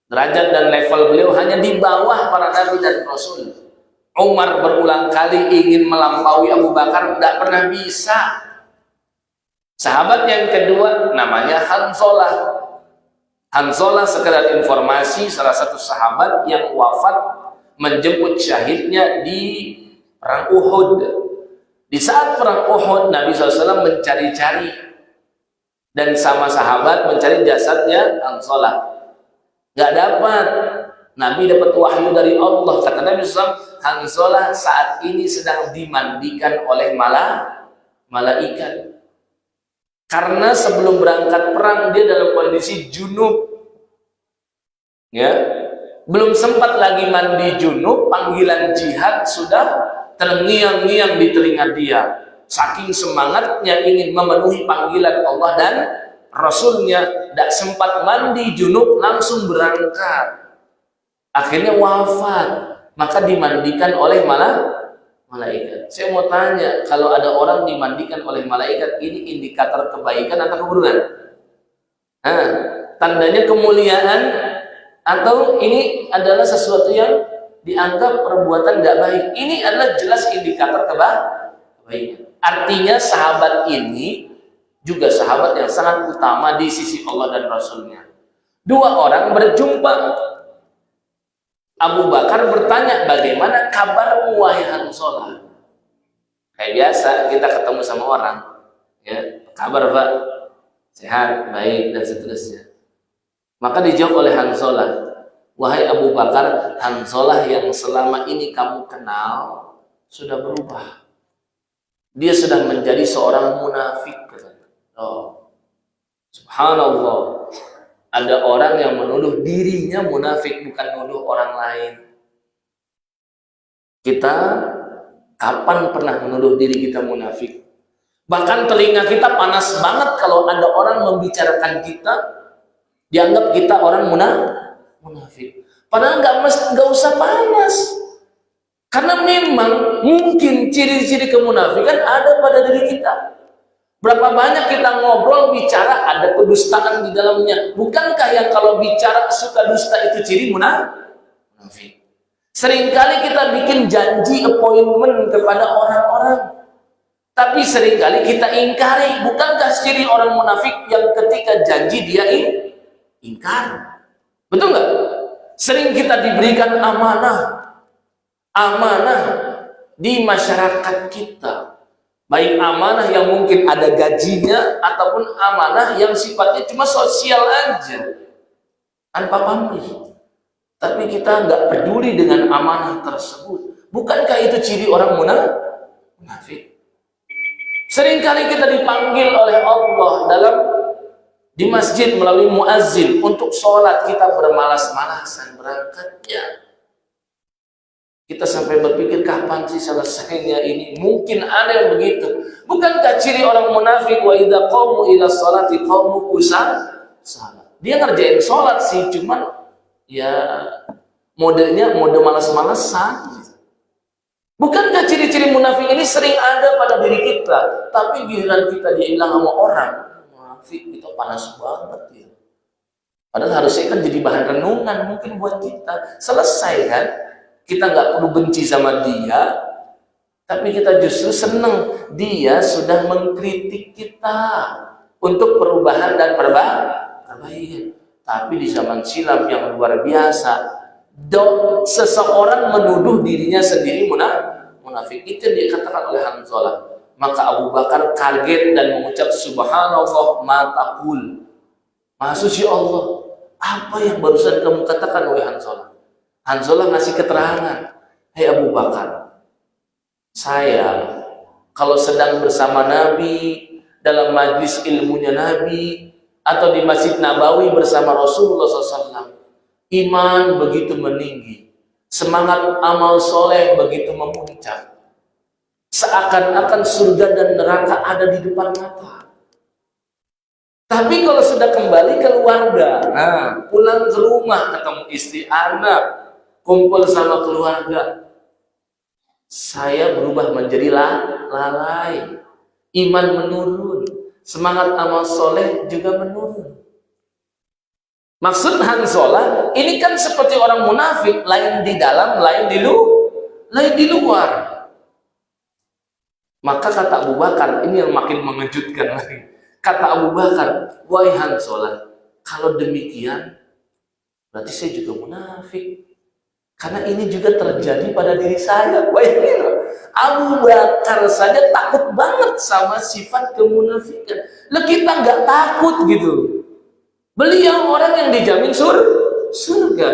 Derajat dan level beliau hanya di bawah para nabi dan rasul. Umar berulang kali ingin melampaui Abu Bakar, tidak pernah bisa. Sahabat yang kedua namanya Hanzalah. Hanzalah, sekedar informasi, salah satu sahabat yang wafat menjemput syahidnya di perang Uhud. Di saat perang Uhud, Nabi SAW mencari-cari dan sama sahabat mencari jasadnya Hanzalah. Gak dapat. Nabi dapat wahyu dari Allah. Kata Nabi SAW, Hanzalah saat ini sedang dimandikan oleh malaikat. Karena sebelum berangkat perang dia dalam kondisi junub. Ya, belum sempat lagi mandi junub, panggilan jihad sudah terngiang-ngiang di telinga dia. Saking semangatnya ingin memenuhi panggilan Allah dan Rasulnya, tidak sempat mandi junub, langsung berangkat. Akhirnya wafat, maka dimandikan oleh malaikat. Saya mau tanya, kalau ada orang dimandikan oleh malaikat, ini indikator kebaikan atau keburukan? Nah, tandanya kemuliaan, atau ini adalah sesuatu yang dianggap perbuatan tidak baik? Ini adalah jelas indikator kebaikan. Artinya sahabat ini juga sahabat yang sangat utama di sisi Allah dan Rasulnya. 2 orang berjumpa. Abu Bakar bertanya, bagaimana kabarmu wahai Hanzalah? Kayak biasa kita ketemu sama orang, ya, kabar Pak? Sehat, baik, dan seterusnya. Maka dijawab oleh Hanzalah, wahai Abu Bakar, Hanzalah yang selama ini kamu kenal sudah berubah. Dia sudah menjadi seorang munafik. Oh, subhanallah. Ada orang yang menuduh dirinya munafik, bukan menuduh orang lain. Kita kapan pernah menuduh diri kita munafik? Bahkan telinga kita panas banget kalau ada orang membicarakan kita, dianggap kita orang munafik. Padahal nggak usah panas. Karena memang mungkin ciri-ciri kemunafikan ada pada diri kita. Berapa banyak kita ngobrol, bicara, ada kedustaan di dalamnya. Bukankah yang kalau bicara suka dusta itu ciri munafik? Seringkali kita bikin janji appointment kepada orang-orang, tapi seringkali kita ingkari. Bukankah ciri orang munafik yang ketika janji dia ingkar? Betul nggak? Sering kita diberikan amanah di masyarakat kita. Baik amanah yang mungkin ada gajinya, ataupun amanah yang sifatnya cuma sosial aja. tanpa pamrih. Tapi kita nggak peduli dengan amanah tersebut. Bukankah itu ciri orang munafik? Seringkali kita dipanggil oleh Allah di masjid melalui muazzin untuk sholat, kita bermalas-malasan berangkatnya. Kita sampai berpikir kapan sih selesainya ini? Mungkin ada yang begitu. Bukankah ciri orang munafik wa idza qamu ila sholati qamu kusala? Dia ngerjain sholat sih, cuman ya modenya mode malas-malasan. Bukankah ciri-ciri munafik ini sering ada pada diri kita, tapi giliran kita dibilang sama orang munafik itu panas banget ya. Padahal harusnya kan jadi bahan renungan mungkin buat kita. Selesai kan? Kita nggak perlu benci sama dia, tapi kita justru senang dia sudah mengkritik kita untuk perubahan dan perbaikan. Tapi di zaman silam yang luar biasa, seseorang menuduh dirinya sendiri munafik. Itu yang dikatakan oleh Hanzalah. Maka Abu Bakar kaget dan mengucap subhanallah ma taqul. Maha suci Allah, apa yang barusan kamu katakan oleh Hanzalah? Hanzalah ngasih keterangan, "Hai Abu Bakar, saya kalau sedang bersama Nabi dalam majlis ilmunya Nabi atau di Masjid Nabawi bersama Rasulullah SAW, iman begitu meninggi, semangat amal soleh begitu memuncak, seakan-akan surga dan neraka ada di depan mata. Tapi kalau sudah kembali ke keluarga, pulang ke rumah, ketemu istri anak, kumpul sama keluarga, saya berubah menjadi lalai, iman menurun, semangat amal soleh juga menurun." Maksud Hanzalah, ini kan seperti orang munafik, lain di dalam, lain di luar. Maka kata Abu Bakar, ini yang makin mengejutkan lagi. Kata Abu Bakar, "Wahai Hanzalah, kalau demikian, berarti saya juga munafik. Karena ini juga terjadi pada diri saya." Abu Bakar saja takut banget sama sifat kemunafikan. Lah kita nggak takut gitu. Beliau orang yang dijamin surga.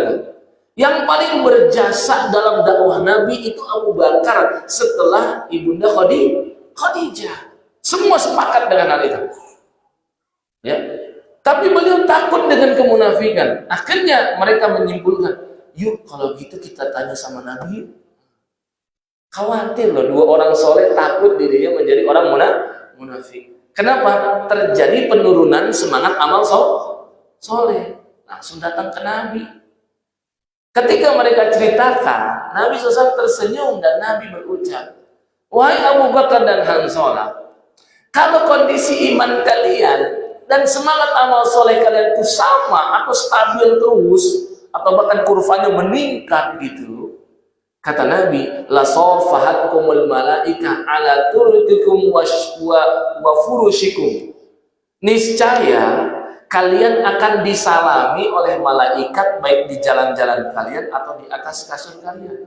Yang paling berjasa dalam dakwah Nabi itu Abu Bakar setelah ibunda Khadijah. Semua sepakat dengan hal itu. Ya. Tapi beliau takut dengan kemunafikan. Akhirnya mereka menyimpulkan, yuk kalau gitu kita tanya sama Nabi. Khawatir loh, dua orang soleh takut dirinya menjadi orang munafik. Kenapa? Terjadi penurunan semangat amal soleh. Langsung datang ke Nabi. Ketika mereka ceritakan, Nabi SAW tersenyum dan Nabi berucap, "Wahai Abu Bakar dan Hanzalah, kalau kondisi iman kalian dan semangat amal soleh kalian itu sama atau stabil terus, atau bahkan kurvanya meningkat gitu," kata Nabi, "la safahatkumul malaika ala turutikum wa furushikum." Niscaya kalian akan disalami oleh malaikat baik di jalan-jalan kalian atau di atas kasur kalian.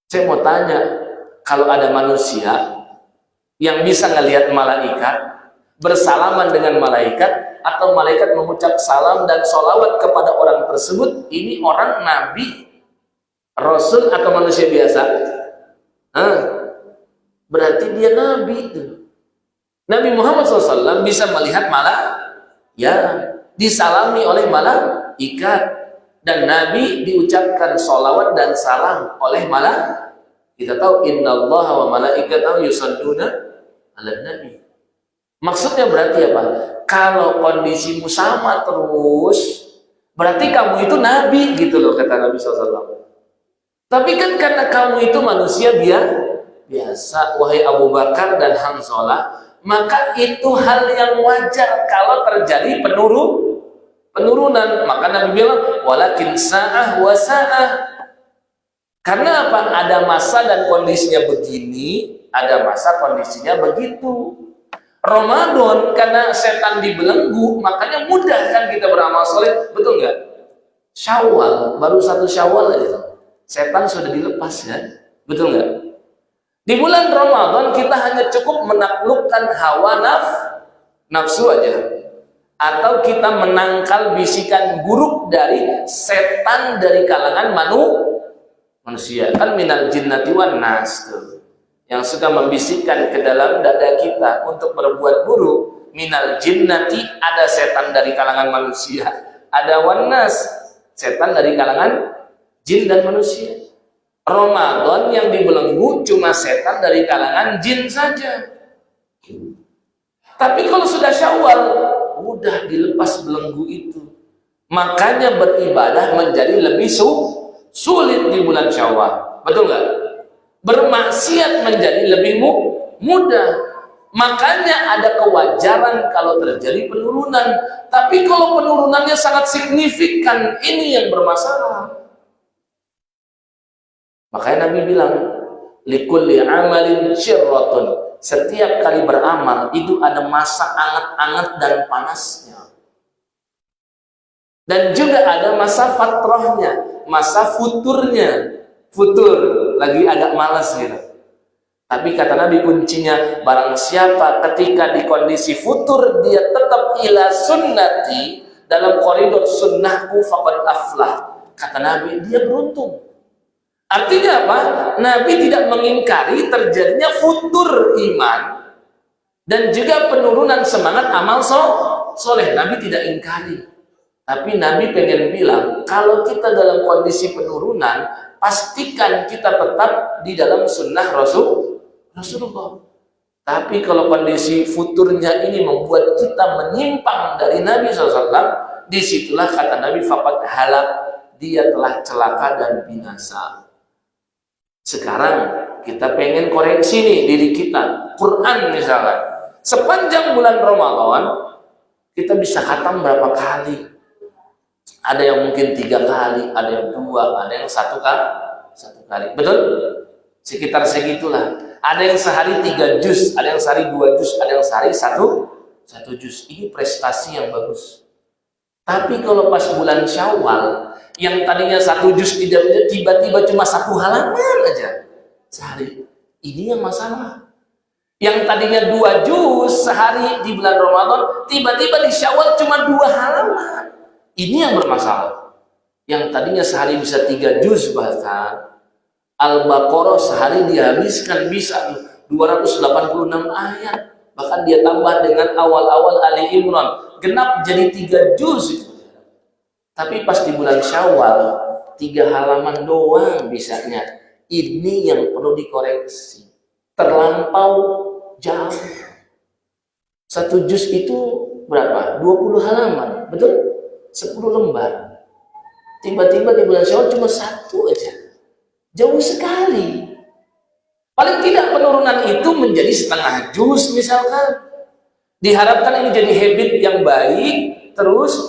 Saya mau tanya, kalau ada manusia yang bisa ngelihat malaikat, bersalaman dengan malaikat, atau malaikat mengucap salam dan sholawat kepada orang tersebut, ini orang nabi, rasul, atau manusia biasa? Berarti dia nabi itu. Nabi Muhammad SAW bisa melihat disalami oleh malaikat, dan Nabi diucapkan sholawat dan salam oleh malaikat. Kita tahu innallaha wa malaikatahu yusholluna 'alan nabi. Maksudnya berarti apa? Kalau kondisimu sama terus, berarti kamu itu nabi gitu loh, kata Nabi SAW. Tapi kan karena kamu itu manusia biasa, wahai Abu Bakar dan Hanzalah, maka itu hal yang wajar kalau terjadi penurunan. Maka Nabi bilang, walakin sa'ah wa sa'ah. Karena apa? Ada masa dan kondisinya begini, ada masa kondisinya begitu. Ramadan karena setan dibelenggu, makanya mudah kan kita beramal soleh, betul nggak? Syawal, baru 1 Syawal aja, setan sudah dilepas kan, betul nggak? Di bulan Ramadan kita hanya cukup menaklukkan hawa nafsu aja. atau kita menangkal bisikan buruk dari setan dari kalangan manusia. Kan minal jinnati wan nas tuh, yang suka membisikkan ke dalam dada kita untuk berbuat buruk. Minal jinnati, ada setan dari kalangan manusia, ada wan nas, setan dari kalangan jin dan manusia. Ramadan yang dibelenggu cuma setan dari kalangan jin saja. Tapi kalau sudah Syawal, udah dilepas belenggu itu. Makanya beribadah menjadi lebih sulit di bulan Syawal. Betul nggak? Bermaksiat menjadi lebih mudah. Makanya ada kewajaran kalau terjadi penurunan. Tapi kalau penurunannya sangat signifikan, ini yang bermasalah. Makanya Nabi bilang, likulli amalin syirratun. Setiap kali beramal itu ada masa anget-anget dan panasnya, dan juga ada masa fatrahnya, masa futurnya. Futur lagi agak malas gitu. Tapi kata Nabi kuncinya, barang siapa ketika di kondisi futur dia tetap ila sunnati, dalam koridor sunnahku, faqad aflah. Kata Nabi, dia beruntung. Artinya apa? Nabi tidak mengingkari terjadinya futur iman dan juga penurunan semangat amal soleh. Nabi tidak ingkari. Tapi Nabi pengen bilang, kalau kita dalam kondisi penurunan, pastikan kita tetap di dalam sunnah Rasulullah. Tapi kalau kondisi futurnya ini membuat kita menyimpang dari Nabi SAW, disitulah kata Nabi, faqad halak, dia telah celaka dan binasa. Sekarang kita pengen koreksi nih diri kita. Quran misalnya, sepanjang bulan Ramadan kita bisa khatam berapa kali? Ada yang mungkin 3 kali, ada yang 2, ada yang 1 kali. Betul? Sekitar segitulah. Ada yang sehari 3 juz, ada yang sehari 2 juz, ada yang sehari 1 juz. Ini prestasi yang bagus. Tapi kalau pas bulan Syawal, yang tadinya 1 juz tiba-tiba cuma 1 halaman aja sehari, ini yang masalah. Yang tadinya 2 juz sehari di bulan Ramadan, tiba-tiba di Syawal cuma 2 halaman. Ini yang bermasalah. Yang tadinya sehari bisa 3 juz, bahkan Al-Baqarah sehari dihabiskan bisa 286 ayat. Bahkan dia tambah dengan awal-awal Ali Imran, genap jadi 3 juz itu. Tapi pas di bulan Syawal 3 halaman doang bisanya. Ini yang perlu dikoreksi. Terlampau jauh. 1 juz itu berapa? 20 halaman, betul? 10 lembar. Tiba-tiba di bulan Syawal cuma 1 aja. Jauh sekali. Paling tidak penurunan itu menjadi setengah juz misalkan. Diharapkan ini jadi habit yang baik. Terus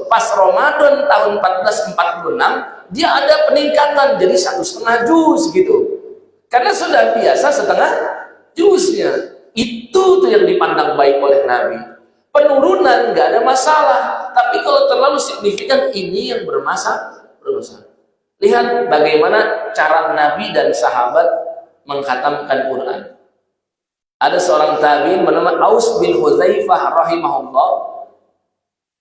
pas Ramadan tahun 1446 dia ada peningkatan jadi 1,5 juz gitu. Karena sudah biasa setengah juznya. Itu tuh yang dipandang baik oleh Nabi. Penurunan nggak ada masalah. Tapi kalau terlalu signifikan, ini yang bermasalah. Lihat bagaimana cara Nabi dan sahabat mengkhatamkan Quran. Ada seorang tabi'in bernama Aus bin Hudzaifah rahimahullah.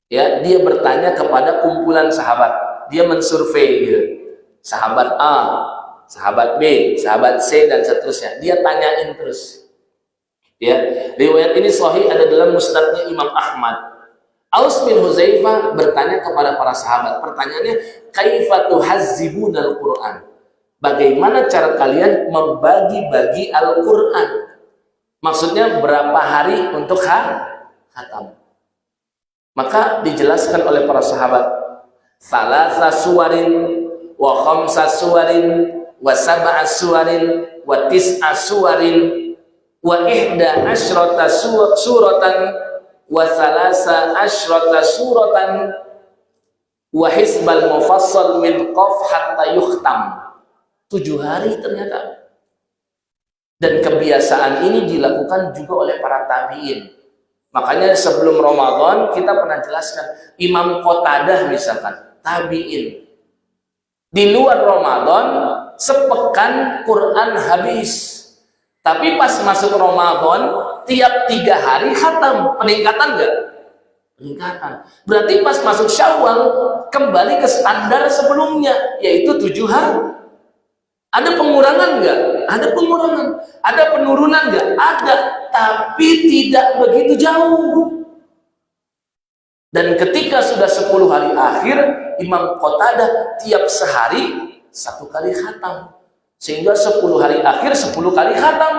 Ya, dia bertanya kepada kumpulan sahabat. Dia mensurvei gitu. Sahabat A, sahabat B, sahabat C dan seterusnya. Dia tanyain terus. Ya, riwayat ini sahih, ada dalam musnadnya Imam Ahmad. Aus bin Hudzaifah bertanya kepada para sahabat. Pertanyaannya, kaifa tuhazzibunal Qur'an? Bagaimana cara kalian membagi-bagi Al-Qur'an? Maksudnya berapa hari untuk khatam? Maka dijelaskan oleh para sahabat, salasa suwarin wa khamsa suwarin wa sab'a suwarin wa tis'a suwarin wa ihda asyrata suratan wa salasa asyrata suratan wa hisbal mufassal min qaf hatta yukhtam. 7 hari ternyata. Dan kebiasaan ini dilakukan juga oleh para tabi'in. Makanya sebelum Ramadan kita pernah jelaskan, Imam Qatadah misalkan, tabi'in. Di luar Ramadan sepekan Quran habis. Tapi pas masuk Ramadan tiap 3 hari khatam. Peningkatan enggak? Peningkatan. Berarti pas masuk Syawal kembali ke standar sebelumnya, yaitu 7 hari. Ada pengurangan nggak? Ada pengurangan. Ada penurunan nggak? Ada, tapi tidak begitu jauh. Dan ketika sudah 10 hari akhir, Imam Qatadah tiap sehari 1 kali khatam. Sehingga 10 hari akhir 10 kali khatam.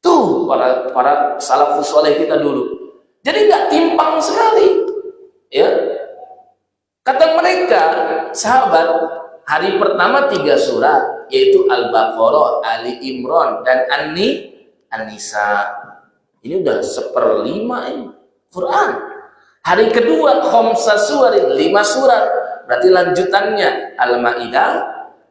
Tuh para salafus soleh kita dulu. Jadi nggak timpang sekali. Ya. Kata mereka, sahabat, hari pertama 3 surat, yaitu Al-Baqarah, Ali Imran, dan An-Nisa. Ini udah 1/5 ini Quran. Hari kedua khamsa suwarin, 5 surat. Berarti lanjutannya Al-Maidah,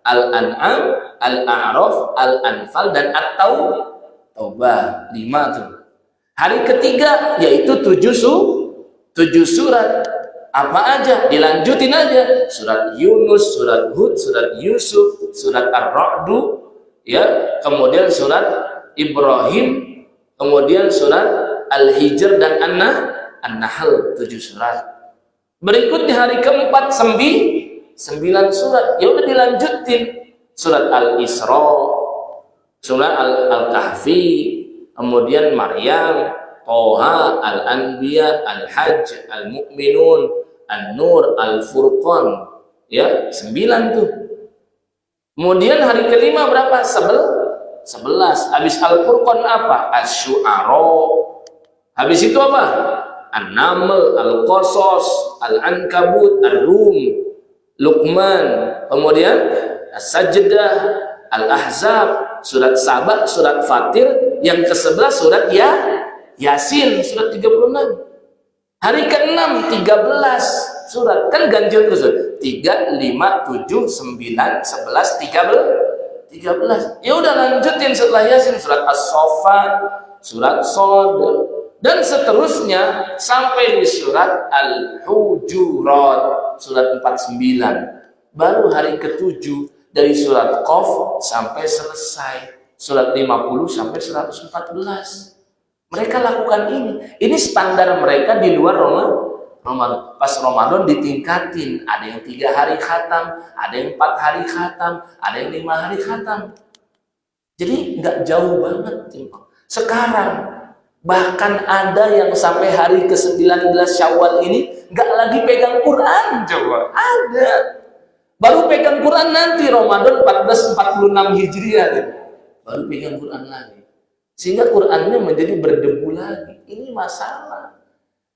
Al-An'am, Al-A'raf, Al-Anfal, dan At-Taubah. 5 tuh. Hari ketiga yaitu 7 surat. Apa aja? Dilanjutin aja. Surat Yunus, surat Hud, surat Yusuf, surat Ar-Ra'du, ya, kemudian surat Ibrahim, kemudian surat Al-Hijr dan An-Nahl, 7 surat. Berikutnya hari keempat 9 surat. Ya udah dilanjutin. Surat Al-Isra, surat Al-Kahfi, kemudian Maryam, Toha, Al-Anbiya, Al-Hajj, Al-Mu'minun, An-Nur, Al-Furqan. Ya, 9 tuh. Kemudian hari kelima berapa? 11. Habis Al-Furqan apa? Asy-Syu'ara. Habis itu apa? An-Naml, Al-Qasas, Al-Ankabut, Ar-Rum, Luqman, kemudian As-Sajdah, Al-Ahzab, surat Saba, surat Fatir, yang ke-11 surat Yasin, surat 36. Hari ke-6 13 surat, kan ganjil terus. 3, 5, 7, 9, 11, 13. Ya udah lanjutin setelah Yasin surat As-Saffat, surat Shad, dan seterusnya sampai di surat Al-Hujurat, surat 49. Baru hari ke-7 dari surat Qaf sampai selesai. Surat 50 sampai 114. Mereka lakukan ini. Ini standar mereka di luar Ramadan. Pas Ramadan ditingkatin. Ada yang 3 hari khatam, ada yang 4 hari khatam, ada yang 5 hari khatam. Jadi nggak jauh banget. Sekarang bahkan ada yang sampai hari ke-19 Syawal ini nggak lagi pegang Quran. Coba. Ada. Baru pegang Quran nanti Ramadan 1446 Hijriah. Baru pegang Quran lagi. Sehingga Qurannya menjadi berdebu lagi. Ini masalah.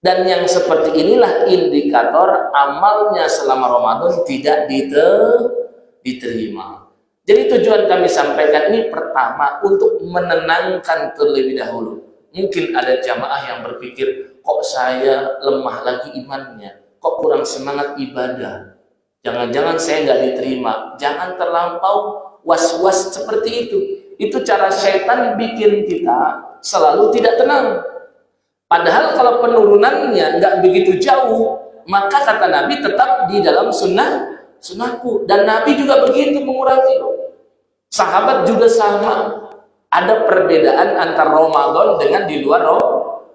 Dan yang seperti inilah indikator amalnya selama Ramadan tidak diterima. Jadi tujuan kami sampaikan ini pertama untuk menenangkan terlebih dahulu. Mungkin ada jamaah yang berpikir, kok saya lemah lagi imannya, kok kurang semangat ibadah, jangan-jangan saya nggak diterima. Jangan terlampau was-was seperti itu. Itu cara setan bikin kita selalu tidak tenang. Padahal kalau penurunannya nggak begitu jauh, maka kata Nabi tetap di dalam sunnahku. Dan Nabi juga begitu mengurangi. Sahabat juga sama. Ada perbedaan antara Ramadan dengan di luar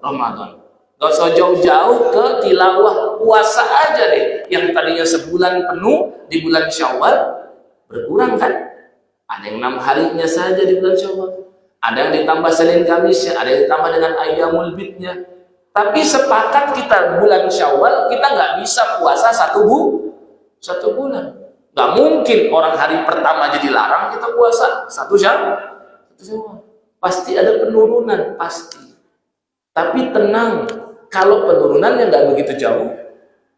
Ramadan. Gak usah jauh-jauh ke tilawah, puasa aja deh. Yang tadinya sebulan penuh di bulan Syawal berkurang kan? Ada yang 6 harinya saja di bulan Syawal. Ada yang ditambah Senin Kamisnya, ada yang ditambah dengan Ayyamul Bidnya. Tapi sepakat kita bulan Syawal kita nggak bisa puasa 1 bulan. Nggak mungkin orang hari pertama jadi larang kita puasa 1 Syawal. Pasti ada penurunan, pasti. Tapi tenang, kalau penurunannya nggak begitu jauh,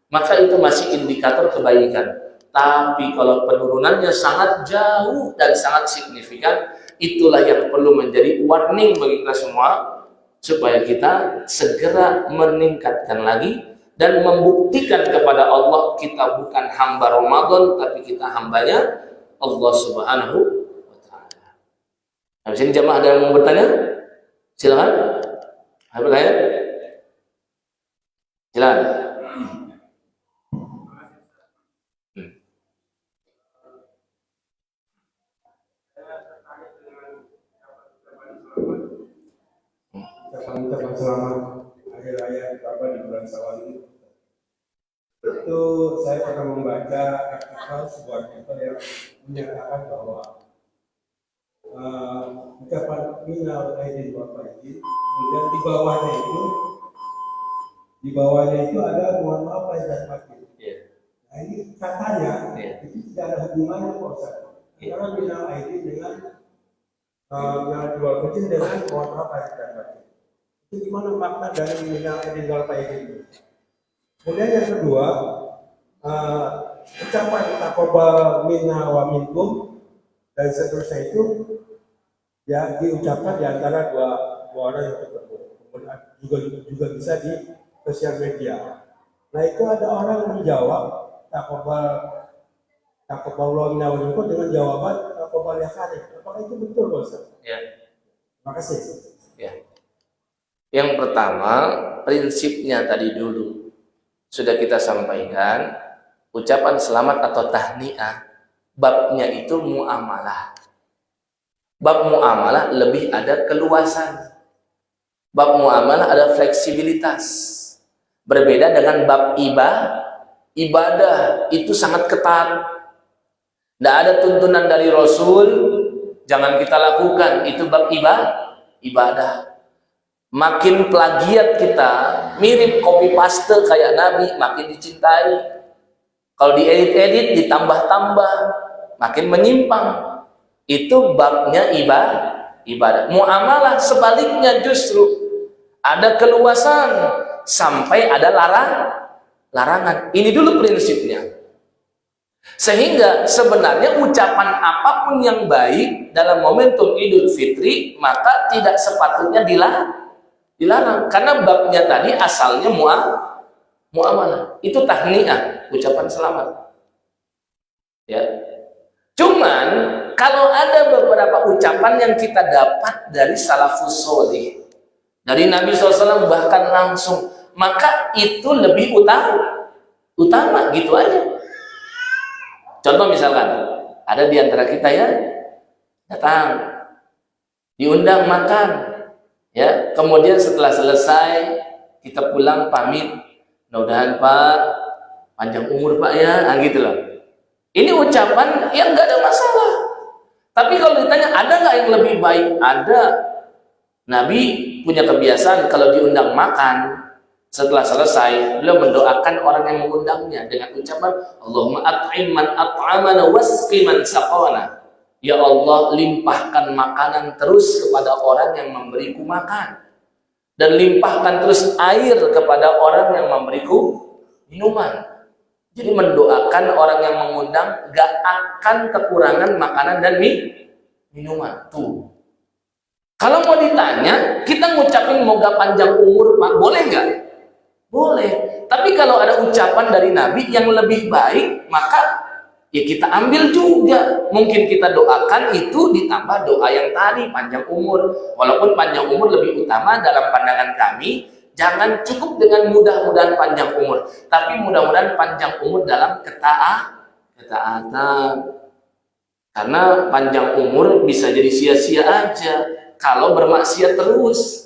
maka itu masih indikator kebaikan. Tapi kalau penurunannya sangat jauh dan sangat signifikan, itulah yang perlu menjadi warning bagi kita semua, supaya kita segera meningkatkan lagi dan membuktikan kepada Allah kita bukan hamba Ramadan, tapi kita hambanya Allah Subhanahu wa Ta'ala. Habis ini jamaah ada yang mau bertanya? Silakan. Ada bertanya? Silakan. Ucapan selamat hari raya Kurban di bulan bangsawan ini. Itu saya pernah membaca artikel sebuah artikel yang menyatakan bahwa ucapan minal aidin wal faizin, kemudian di bawahnya itu ada mohon maaf lahir dan batin. Nah ini katanya itu tidak ada hubungannya Pak Ustaz. Karena minal aidin dengan minal wal faizin dengan mohon maaf lahir dan batin. Itu gimana makna dari minal aidin wal faizin? Kemudian yang kedua, ucapan taqabbal minna wa minkum dan seterusnya itu ya diucapkan di antara dua orang yang ketemu. Kemudian juga bisa di sosial media. Nah itu ada orang yang menjawab taqabbal minna wa minkum dengan jawaban taqabbal ya kharif. Apakah itu betul Ustaz? Ya. Terima kasih. Ya. Yang pertama, prinsipnya tadi dulu sudah kita sampaikan, ucapan selamat atau tahniah, babnya itu muamalah. Bab muamalah lebih ada keluasan. Bab muamalah ada fleksibilitas. Berbeda dengan bab ibadah itu sangat ketat. Tidak ada tuntunan dari Rasul, jangan kita lakukan, itu bab ibadah. Makin plagiat kita, mirip copy paste kayak Nabi, makin dicintai. Kalau diedit-edit, ditambah-tambah, makin menyimpang. Itu babnya ibadah. Muamalah sebaliknya justru ada keluasan sampai ada larangan. Ini dulu prinsipnya. Sehingga sebenarnya ucapan apapun yang baik dalam momentum Idul Fitri maka tidak sepatutnya dilarang, karena babnya tadi asalnya muamalah. Itu tahniah, ucapan selamat. Ya. Cuman kalau ada beberapa ucapan yang kita dapat dari salafus sholih, dari Nabi SAW bahkan langsung, maka itu lebih utama gitu aja. Contoh misalkan ada di antara kita ya datang diundang makan, ya, kemudian setelah selesai kita pulang pamit, mudah-mudahan Pak panjang umur Pak ya, nah gitu loh. Ini ucapan yang nggak ada masalah. Tapi kalau ditanya ada nggak yang lebih baik? Ada. Nabi punya kebiasaan kalau diundang makan, setelah selesai beliau mendoakan orang yang mengundangnya dengan ucapan Allahumma at'im man at'amana wasqi man saqana. Ya Allah, limpahkan makanan terus kepada orang yang memberiku makan, dan limpahkan terus air kepada orang yang memberiku minuman. Jadi mendoakan orang yang mengundang gak akan kekurangan makanan dan minuman. Tuh. Kalau mau ditanya, kita ngucapin moga panjang umur Pak, boleh nggak? Boleh. Tapi kalau ada ucapan dari Nabi yang lebih baik, maka ya kita ambil juga. Mungkin kita doakan itu ditambah doa yang tadi, panjang umur. Walaupun panjang umur lebih utama dalam pandangan kami, jangan cukup dengan mudah-mudahan panjang umur, tapi mudah-mudahan panjang umur dalam ketaatan. Karena panjang umur bisa jadi sia-sia aja kalau bermaksiat terus.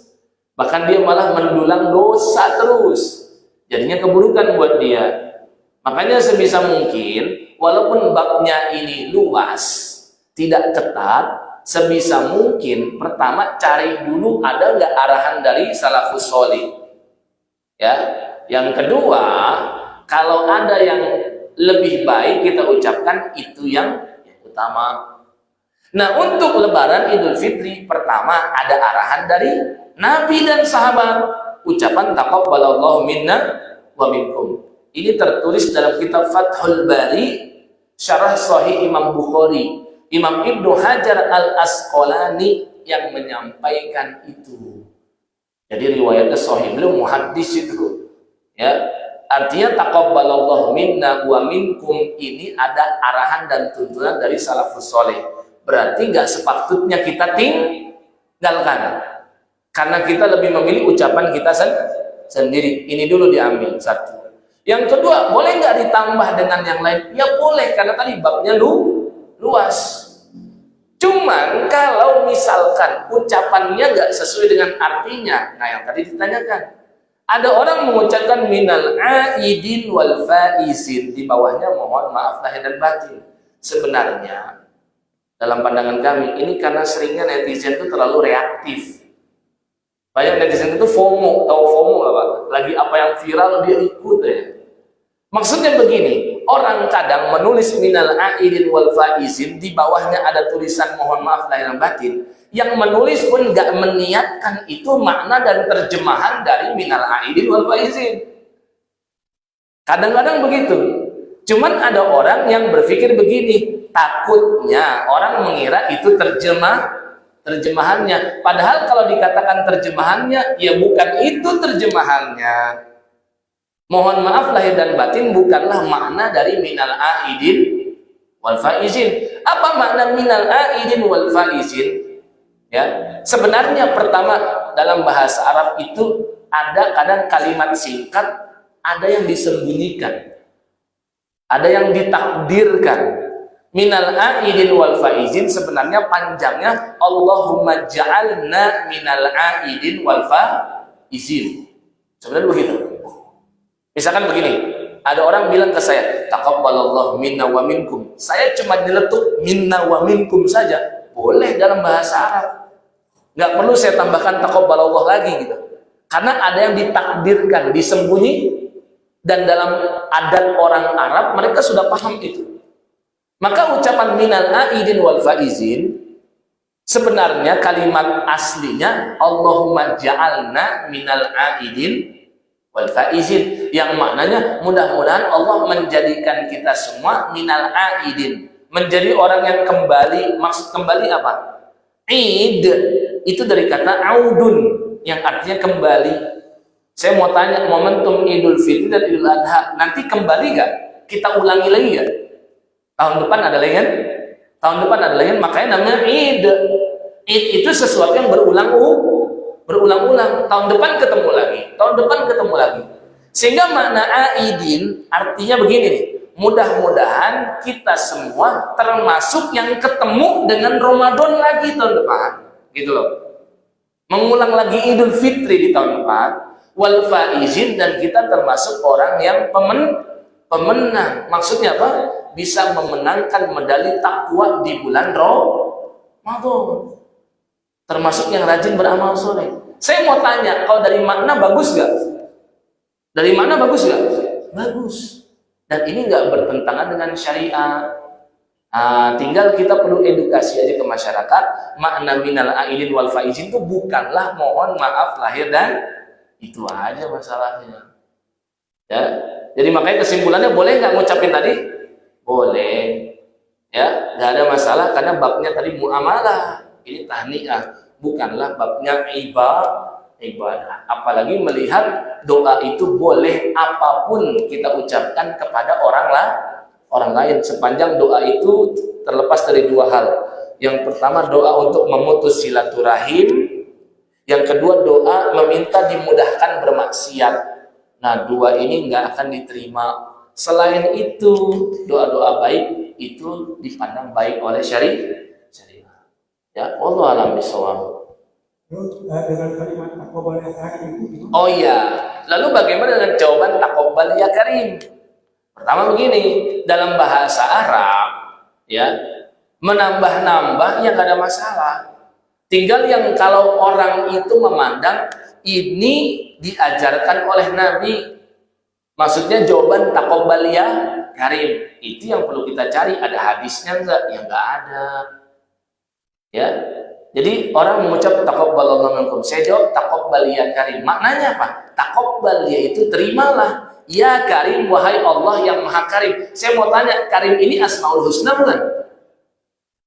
Bahkan dia malah mendulang dosa terus. Jadinya keburukan buat dia. Makanya sebisa mungkin, walaupun babnya ini luas, tidak ketat, sebisa mungkin pertama cari dulu ada nggak arahan dari salafus sholih. Ya, yang kedua, kalau ada yang lebih baik kita ucapkan itu yang utama. Nah, untuk Lebaran Idul Fitri pertama ada arahan dari Nabi dan sahabat, ucapan taqabbalallahu minna wa minkum. Ini tertulis dalam kitab Fathul Bari, Syarah Sahih Imam Bukhari. Imam Ibnu Hajar Al-Asqalani yang menyampaikan itu. Jadi riwayatnya sahih, beliau muhaddis itu. Ya, artinya taqabbalallahu minna wa minkum ini ada arahan dan tuntunan dari salafus sholih. Berarti nggak sepatutnya kita tinggalkan. Karena kita lebih memilih ucapan kita sendiri. Ini dulu diambil satu. Yang kedua, boleh nggak ditambah dengan yang lain? Ya boleh, karena tadi babnya luas. Cuman kalau misalkan ucapannya nggak sesuai dengan artinya, nah yang tadi ditanyakan, Ada orang mengucapkan minal aidin wal faizin, di bawahnya mohon maaf lahir dan batin. Sebenarnya dalam pandangan kami ini karena seringnya netizen itu terlalu reaktif. Banyak netizen itu FOMO, tahu FOMO nggak Pak? Lagi apa yang viral dia ikut ya. Maksudnya begini, orang kadang menulis minal aidin wal faizin, di bawahnya ada tulisan mohon maaf lahir dan batin. Yang menulis pun nggak meniatkan itu makna dan terjemahan dari minal aidin wal faizin. Kadang-kadang begitu. Cuman ada orang yang berpikir begini, takutnya orang mengira itu terjemahannya. Padahal kalau dikatakan terjemahannya, ya bukan itu terjemahannya. Mohon maaf lahir dan batin bukanlah makna dari minal aidin wal faizin. Apa makna minal aidin wal faizin? Ya, sebenarnya pertama dalam bahasa Arab itu ada kadang kalimat singkat, ada yang disembunyikan, ada yang ditakdirkan. Minal aidin wal faizin sebenarnya panjangnya Allahumma ja'alna minal aidin wal faizin. Sebenarnya begitu. Misalkan begini, ada orang bilang ke saya, taqabbalallahu minna wa minkum. Saya cuma diletuk minna wa minkum saja. Boleh dalam bahasa Arab. Nggak perlu saya tambahkan taqabbalallah lagi gitu. Karena ada yang ditakdirkan, disembunyi, dan dalam adat orang Arab mereka sudah paham itu. Maka ucapan minal aidin wal faizin sebenarnya kalimat aslinya Allahumma ja'alna minal aidin wal faizin, yang maknanya mudah-mudahan Allah menjadikan kita semua minal aidin, menjadi orang yang kembali. Maksud kembali apa? Id itu dari kata audun yang artinya kembali. Saya mau tanya, momentum Idul Fitri dan Idul Adha nanti kembali gak? Kita ulangi lagi gak? Tahun depan ada lagi kan? Tahun depan ada lagi kan? Makanya namanya Id. Id itu sesuatu yang berulang-ulang. Tahun depan ketemu lagi, tahun depan ketemu lagi. Sehingga makna aidin artinya begini nih, mudah-mudahan kita semua termasuk yang ketemu dengan Ramadan lagi tahun depan, gitu loh. Mengulang lagi Idul Fitri di tahun depan, wal faizin, dan kita termasuk orang yang pemenang. Maksudnya apa? Bisa memenangkan medali takwa di bulan Ramadan. Termasuk yang rajin beramal soleh. Saya mau tanya, kalau dari makna bagus gak? Dari makna bagus gak? Bagus. Dan ini gak bertentangan dengan syariat. Tinggal kita perlu edukasi aja ke masyarakat. Makna minal aidin wal faizin itu bukanlah mohon maaf lahir dan itu aja masalahnya. Ya, jadi makanya kesimpulannya boleh nggak ngucapin tadi? Boleh. Ya, nggak ada masalah karena babnya tadi muamalah. Ini tahniah, bukanlah babnya ibadah. Apalagi melihat doa itu boleh apapun kita ucapkan kepada orang lain, sepanjang doa itu terlepas dari dua hal. Yang pertama doa untuk memutus silaturahim, yang kedua doa meminta dimudahkan bermaksiat. Nah, dua ini nggak akan diterima. Selain itu, doa-doa baik itu dipandang baik oleh syariat. Ya, Allah alam bisawab. Dengan kalimat taqabbal ya karim itu. Oh iya, lalu bagaimana dengan jawaban taqabbal ya karim? Pertama begini, dalam bahasa Arab, ya, menambah-nambah ya nggak ada masalah. Tinggal yang kalau orang itu memandang ini diajarkan oleh Nabi, maksudnya jawaban taqabbal ya karim, itu yang perlu kita cari. Ada hadisnya enggak? Ya nggak ada. Ya, jadi orang mengucap taqabbalallahu minkum, saya jawab taqabbal ya karim. Maknanya apa? Taqabbal yaitu terimalah. Ya karim, wahai Allah yang maha karim. Saya mau tanya, karim ini asmaul husna bukan?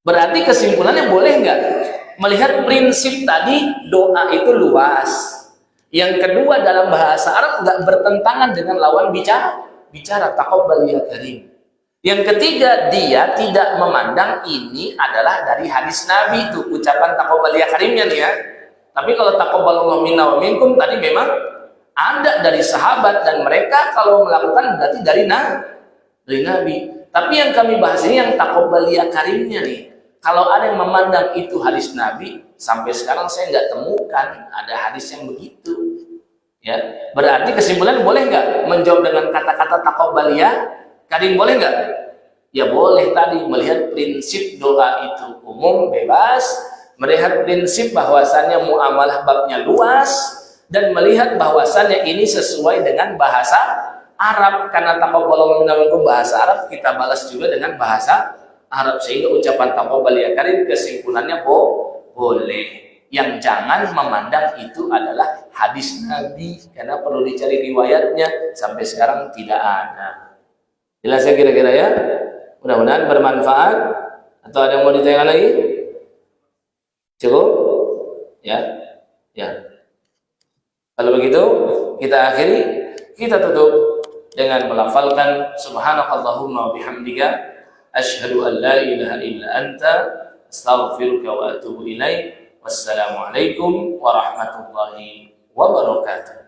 Berarti kesimpulannya boleh nggak? Melihat prinsip tadi, doa itu luas. Yang kedua, dalam bahasa Arab nggak bertentangan dengan lawan bicara taqabbal ya karim. Yang ketiga, dia tidak memandang ini adalah dari hadis Nabi itu ucapan taqabbal ya karimnya nih ya. Tapi kalau taqabbalallahu minna wa minkum tadi memang ada dari sahabat dan mereka kalau melakukan berarti dari Nabi. Tapi yang kami bahas ini yang taqabbal ya karimnya nih. Kalau ada yang memandang itu hadis Nabi, sampai sekarang saya nggak temukan ada hadis yang begitu. Ya, berarti kesimpulan boleh nggak menjawab dengan kata-kata taqabbaliyah? Kadang boleh nggak? Ya boleh tadi, melihat prinsip doa itu umum, bebas, melihat prinsip bahwasannya muamalah babnya luas, dan melihat bahwasannya ini sesuai dengan bahasa Arab, karena taqabbalallahu minna minkum bahasa Arab, kita balas juga dengan bahasa Arab, sehingga ucapan taqabbaliyah karim kesimpulannya boleh. Yang jangan memandang itu adalah hadis Nabi, karena perlu dicari riwayatnya, sampai sekarang tidak ada. Jelas ya kira-kira ya? Mudah-mudahan bermanfaat. Atau ada yang mau ditanyakan lagi? Cukup? Ya? Ya. Kalau begitu, kita akhiri, kita tutup dengan melafalkan subhanakallahumma wa bihamdika asyhadu an la ilaha illa anta astaghfiruka wa atubu ilaik. Wassalamualaikum warahmatullahi wabarakatuh.